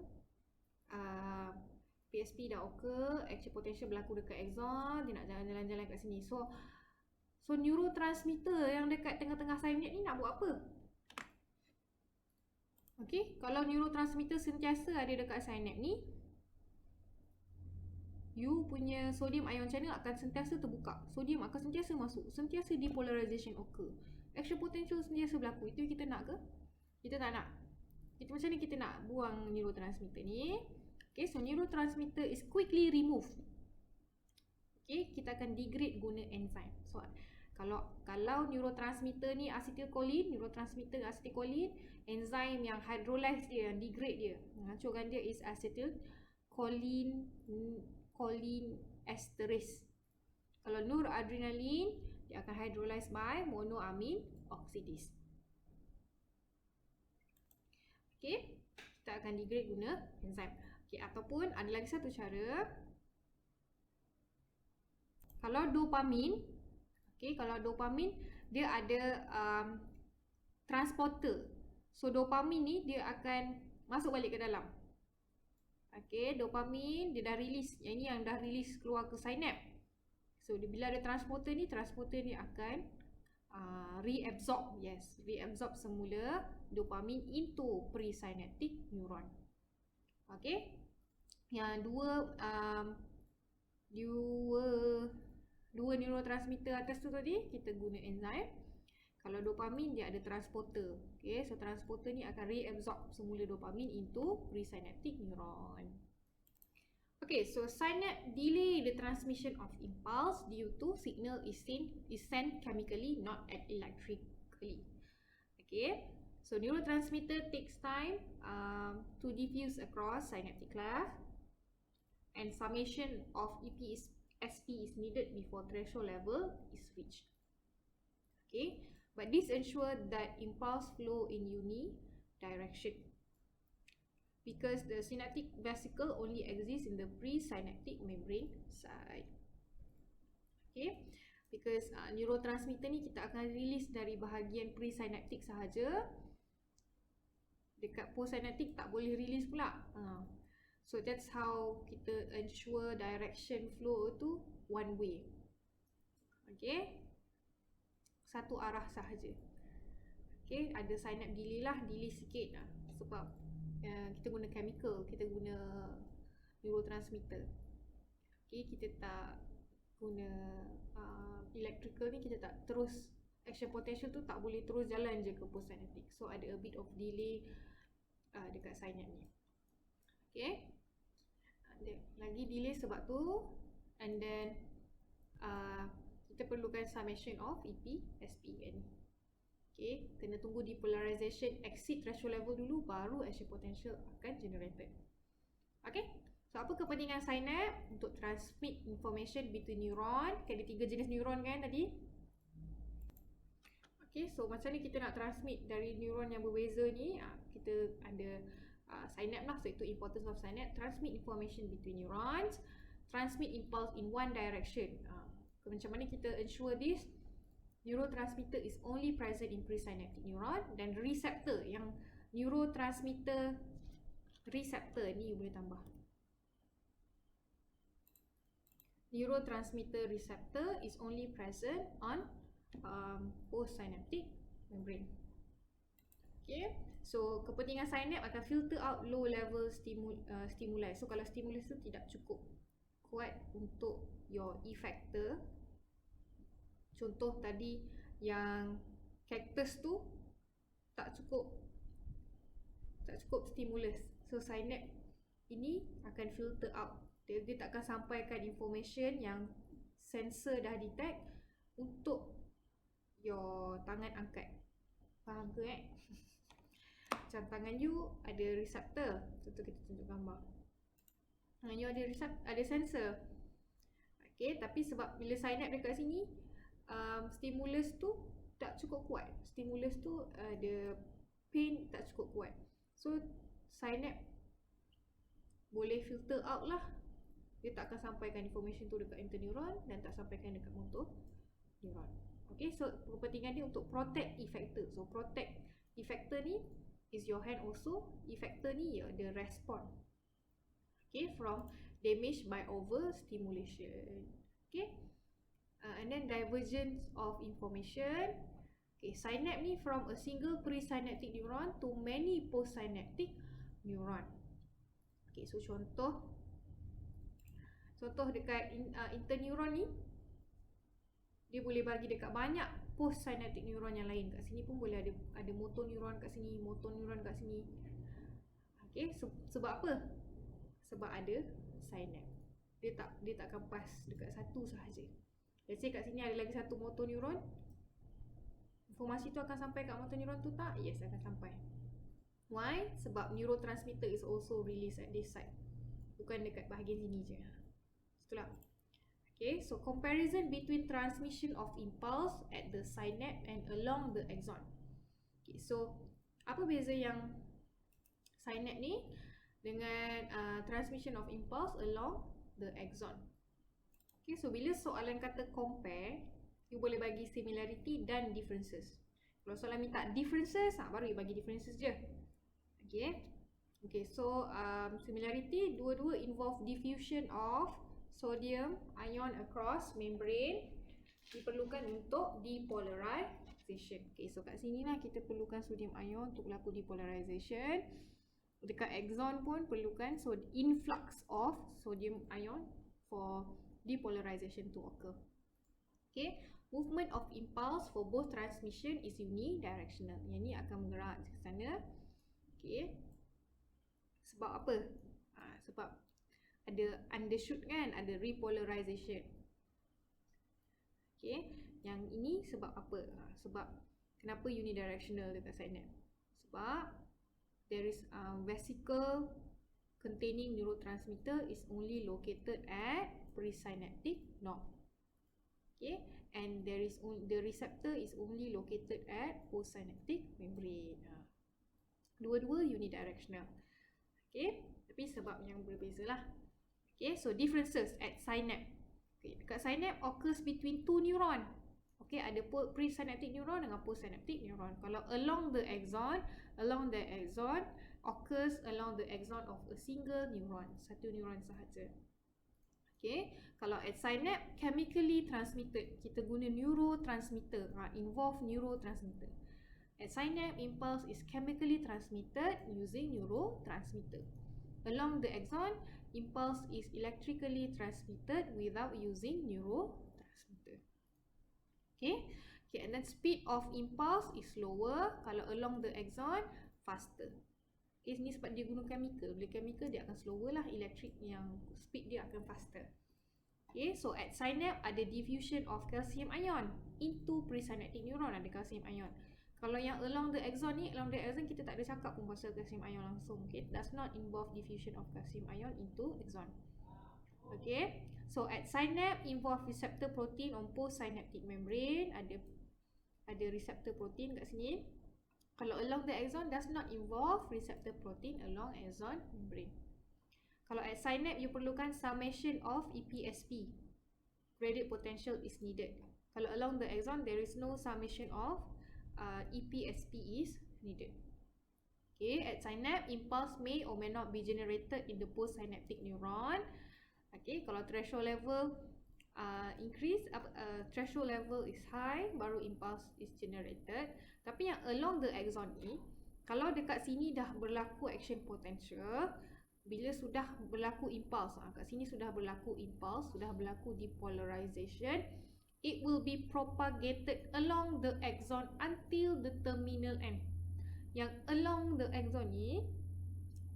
PSP dah occur, action potential berlaku dekat axon, dia nak jalan-jalan kat sini. So neurotransmitter yang dekat tengah-tengah synapse ni nak buat apa? Okay, kalau neurotransmitter sentiasa ada dekat synapse ni, you punya sodium ion channel akan sentiasa terbuka. Sodium akan sentiasa masuk, sentiasa depolarization occur. Action potential sentiasa berlaku. Itu kita nak ke? Kita tak nak. Kita macam ni kita nak buang neurotransmitter ni. Okay, so neurotransmitter is quickly removed. Okay, kita akan degrade guna enzyme. So kalau neurotransmitter ni acetylcholine, neurotransmitter acetylcholine, enzim yang hydrolyze dia, yang degrade dia, hancurkan dia is acetylcholine esterase. Kalau noradrenaline, dia akan hydrolyze by monoamine oxidase. Okay, kita akan degrade guna enzim. Okay, ataupun ada lagi satu cara. Kalau dopamin, okay, kalau dopamin dia ada transporter. So dopamin ni dia akan masuk balik ke dalam. Okay, dopamin dia dah release. Yang ni yang dah release keluar ke synapse. So bila ada transporter ni akan reabsorb. Yes, reabsorb semula dopamin into presynaptic neuron. Okay, yang dua neurotransmitter atas tu tadi kita guna enzim. Kalau dopamin dia ada transporter. Okay, so transporter ni akan reabsorb semula dopamin into presynaptic neuron. Okay, so synapse delay the transmission of impulse due to signal is sent chemically, not electrically. Okay, so neurotransmitter takes time to diffuse across synaptic cleft, and summation of SP is needed before threshold level is reached. Okay, but this ensures that impulse flow in unidirection, because the synaptic vesicle only exists in the presynaptic membrane side. Okay, because neurotransmitter ni kita akan release dari bahagian presynaptic sahaja, dekat postsynaptic tak boleh release pula. So that's how kita ensure direction flow tu one way. Okay, satu arah sahaja. Okay, ada synapse delay lah, delay sikit lah, sebab kita guna chemical, kita guna neurotransmitter. Okay, kita tak guna electrical ni, kita tak terus, action potential tu tak boleh terus jalan je ke postsynaptic. So ada a bit of delay dekat synapse ni. Okay, lagi delay sebab tu. And then kita perlukan summation of EP, SP ni. Okay, kena tunggu depolarization exceed threshold level dulu, baru action potential akan generated. Okay, so apa kepentingan synapse? Untuk transmit information between neuron. Ada 3 jenis neuron kan tadi. Okay, so macam ni kita nak transmit dari neuron yang berbeza ni, kita ada synapse lah. So itu importance of synapse. Transmit information between neurons, transmit impulse in one direction. Macam mana kita ensure this? Neurotransmitter is only present in presynaptic neuron, dan receptor, yang neurotransmitter receptor ni boleh tambah. Neurotransmitter receptor is only present on postsynaptic membrane. Okay, so kepentingan synapse akan filter out low level stimuli. So kalau stimulus tu tidak cukup kuat untuk your effector, contoh tadi yang cactus tu tak cukup stimulus, so synapse ini akan filter out. Dia tak akan sampaikan information yang sensor dah detect untuk your tangan angkat. Faham ke Macam tangan you ada receptor, contoh kita tunjuk gambar. Tangan you ada sensor. Okay, tapi sebab bila synapse dekat sini, stimulus tu tak cukup kuat. Stimulus tu ada pain tak cukup kuat. So synapse boleh filter out lah. Dia tak akan sampaikan information tu dekat interneuron dan tak sampaikan dekat motor neuron. Okay, so kepentingan dia untuk protect effector. So protect effector ni is your hand also. Effector ni the response, okay, from damage by overstimulation. Okay, and then divergence of information. Okay, synapse ni from a single presynaptic neuron to many postsynaptic neuron. Okay, so contoh dekat interneuron ni, dia boleh bagi dekat banyak postsynaptic neuron yang lain. Kat sini pun boleh ada motor neuron kat sini, motor neuron kat sini. Okay, sebab apa? Sebab ada synapse. Dia tak akan pas dekat satu sahaja. Let's say kat sini ada lagi satu motor neuron, informasi tu akan sampai kat motor neuron tu tak? Yes, akan sampai. Why? Sebab neurotransmitter is also released at this side, bukan dekat bahagian sini je. Itulah. Okay, so comparison between transmission of impulse at the synapse and along the axon. Okay, so apa beza yang synapse ni dengan transmission of impulse along the axon? Okay, so bila soalan kata compare, you boleh bagi similarity dan differences. Kalau soalan minta differences, baru you bagi differences je. Okay, so similarity, dua-dua involve diffusion of sodium ion across membrane, diperlukan untuk depolarization. Okay, so kat sini lah kita perlukan sodium ion untuk berlaku depolarization. Dekat axon pun perlukan influx of sodium ion for depolarization to occur. Okay, movement of impulse for both transmission is unidirectional. Yang ni akan menggerak ke sana. Okay, sebab apa? Sebab ada undershoot kan, ada repolarization. Okay, yang ini sebab apa? Sebab kenapa unidirectional dekat synapse? Sebab there is a vesicle containing neurotransmitter is only located at presynaptic node. Okay, and there is the receptor is only located at postsynaptic membrane. Dua-dua unidirectional. Okay, tapi sebab yang berbeza lah. Okay, so differences at synapse. Okay, dekat synapse occurs between two neuron. Okay, ada presynaptic neuron dengan postsynaptic neuron. Kalau along the axon occurs along the axon of a single neuron, satu neuron sahaja. Okay, kalau at synapse chemically transmitted, kita guna neurotransmitter, involve neurotransmitter. At synapse impulse is chemically transmitted using neurotransmitter. Along the axon, impulse is electrically transmitted without using neurotransmitter. Okay, and then speed of impulse is slower. Kalau along the axon, faster. Okay, ni sebab dia guna chemical. Bila chemical dia akan slower lah, electric yang speed dia akan faster. Okay, so at synapse ada diffusion of calcium ion into presynaptic neuron, ada calcium ion. Kalau yang along the axon ni, along the axon kita tak ada cakap pun pasal calcium ion langsung. Okay, does not involve diffusion of calcium ion into axon. Okay, so at synapse involve receptor protein on postsynaptic membrane, ada receptor protein kat sini. Kalau along the axon does not involve receptor protein along axon membrane. Kalau at synapse you perlukan summation of EPSP, gradient potential is needed. Kalau along the axon there is no summation of EPSP is needed. Okay, at synapse impulse may or may not be generated in the postsynaptic neuron. Okay, kalau threshold level increase, threshold level is high, baru impulse is generated. Tapi yang along the axon ni, kalau dekat sini dah berlaku action potential, bila sudah berlaku impulse, kat sini sudah berlaku impulse, sudah berlaku depolarization, it will be propagated along the axon until the terminal end. Yang along the axon ni,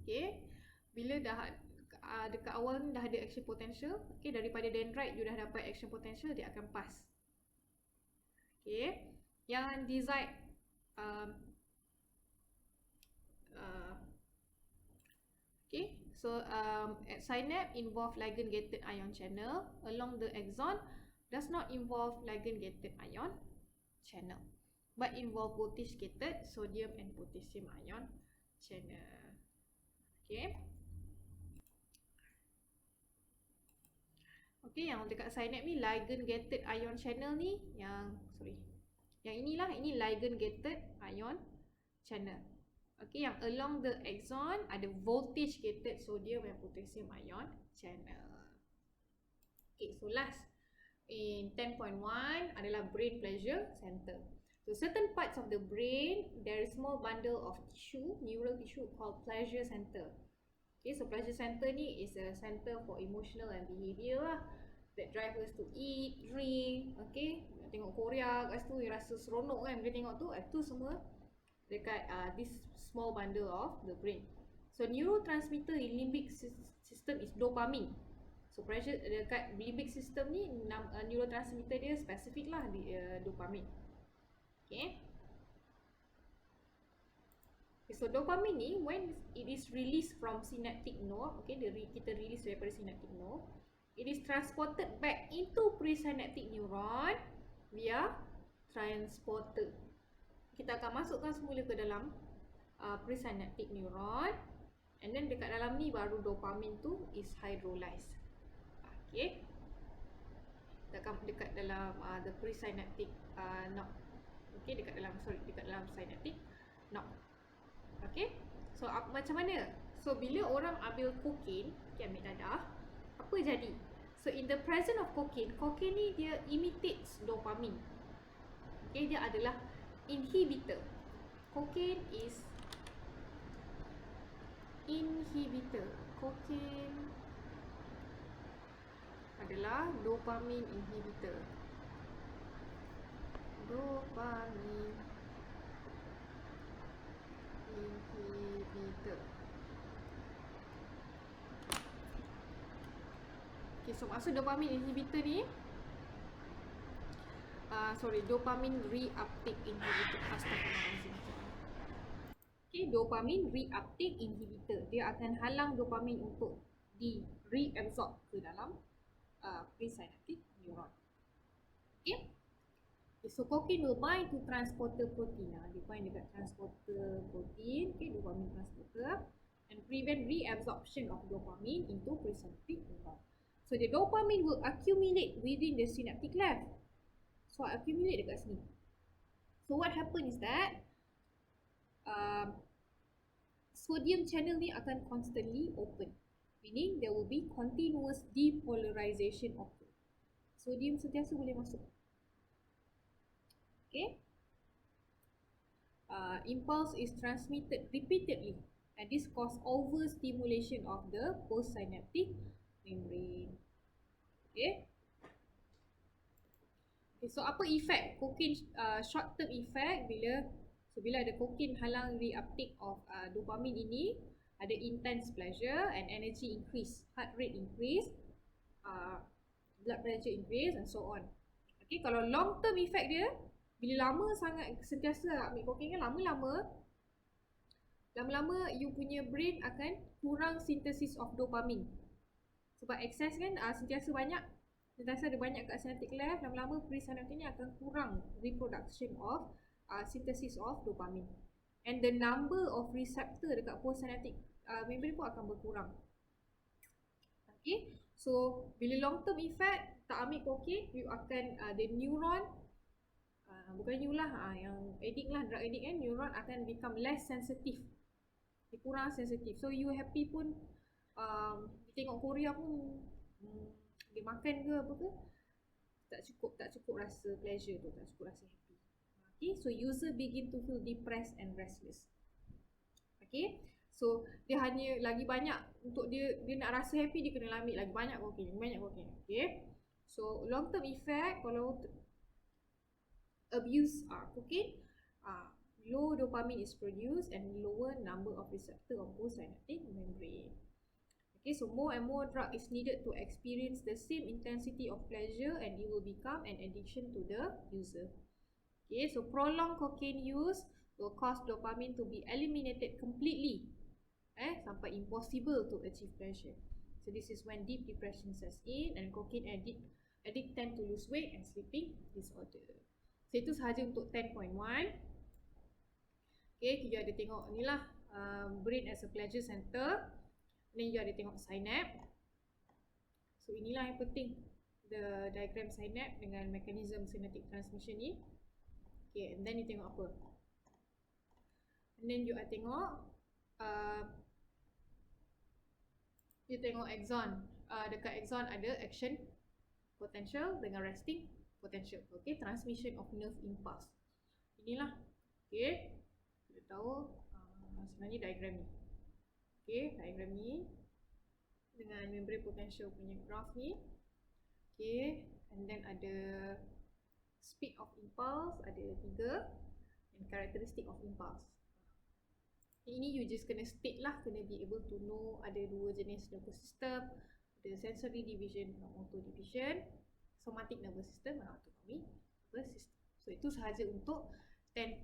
okay, bila dah dekat awal ni dah ada action potential, okay, daripada dendrite you dah dapat action potential, dia akan pass. Okay, yang desired okay, so at synapse involve ligand gated ion channel, along the axon does not involve ligand gated ion channel, but involve voltage gated sodium and potassium ion channel. Okay. Okay, yang dekat synapse ni ligand gated ion channel ni, yang inilah, ini ligand gated ion channel. Okay, yang along the axon ada voltage gated sodium and potassium ion channel. Okay, so last in 10.1 adalah brain pleasure center. So certain parts of the brain, there is small bundle of tissue, neural tissue called pleasure center. Okay, so pleasure center ni is a center for emotional and behavior lah, that drive us to eat, drink. Okay, tengok Korea kat situ, rasa seronok kan bila tengok tu. Itu semua dekat this small bundle of the brain. So neurotransmitter in limbic system is dopamine. So pressure dekat limbic system ni, neurotransmitter dia spesifik lah di dopamine. Okay. So dopamine ni, when it is released from synaptic node, okay, kita release daripada synaptic node, it is transported back into presynaptic neuron via transporter. Kita akan masukkan semula ke dalam presynaptic neuron, and then dekat dalam ni baru dopamine tu is hydrolyzed. Okay, kita akan dekat dalam the presynaptic node. Okay, dekat dalam synaptic node. Okay, so macam mana? So bila orang ambil cocaine, okay, ambil dadah, apa jadi? So in the presence of cocaine, cocaine ni dia imitates dopamine. Okay, dia adalah inhibitor. Cocaine is inhibitor. Cocaine adalah dopamine inhibitor. Dopamine inhibitor. so maksud dopamine inhibitor ni dopamine reuptake inhibitor. Astagfirullahaladzim. Okay, dopamine reuptake inhibitor. Dia akan halang dopamine untuk di reabsorb ke dalam presynaptic neuron. Okay. So cocaine will bind to transporter protein. Dia bind dekat transporter protein, okay, dopamine transporter, and prevent reabsorption of dopamine into presynaptic neuron. So the dopamine will accumulate within the synaptic cleft. So accumulate dekat sini. So what happen is that sodium channel ni akan constantly open, meaning there will be continuous depolarization of it. Sodium sentiasa boleh masuk. Okay. Impulse is transmitted repeatedly, and this cause overstimulation of the postsynaptic membrane. Okay. Okay, so apa effect cocaine, short term effect bila ada cocaine halang reuptake of dopamine ini, ada intense pleasure and energy increase, heart rate increase, blood pressure increase and so on. Okay, kalau long term effect dia, bila lama sangat sentiasa ambil cocaine kan, lama-lama you punya brain akan kurang synthesis of dopamine. Sebab excess kan, sentiasa ada banyak kat synaptic cleft, lama-lama presynaptic ni akan kurang reproduction of synthesis of dopamine. And the number of receptor dekat postsynaptic membrane pun akan berkurang. Okay, so bila long term effect tak ambil cocaine, you akan the neuron, bukan you lah, yang addict lah, drug addict kan, neuron akan become less sensitive, dia kurang sensitif. So you happy pun, tengok Korea pun, dia makan ke apa ke, tak cukup rasa pleasure tu, tak cukup rasa happy. Okay, so user begin to feel depressed and restless. Okay, so dia hanya lagi banyak untuk dia nak rasa happy, dia kena ambil lagi banyak cocaine. Okay, so long term effect kalau abuse cocaine, low dopamine is produced and lower number of receptor of postsynaptic membrane. Okay, so more and more drug is needed to experience the same intensity of pleasure, and it will become an addiction to the user. Okay, so prolonged cocaine use will cause dopamine to be eliminated completely, sampai impossible to achieve pleasure. So this is when deep depression sets in, and cocaine addict tend to lose weight and sleeping disorder. So itu sahaja untuk 10.1. Okay, kita ada tengok ni lah, brain as a pleasure center. Then you ada tengok synapse. So inilah yang penting, the diagram synapse dengan mechanism synaptic transmission ni. Okay, and then you tengok apa? And then you ada tengok you tengok axon. Dekat axon ada action potential dengan resting potential. Okay, transmission of nerve impulse. Inilah. Okay, kita tahu sebenarnya diagram ni. Okay, diagram ni dengan membrane potential punya graph ni. Okay, and then ada speed of impulse, ada 3, and characteristic of impulse. Ini you just kena state lah, kena be able to know ada 2 jenis nervous system, ada sensory division dan motor division, somatic nervous system dan autonomic nervous system. So itu sahaja untuk 10.1.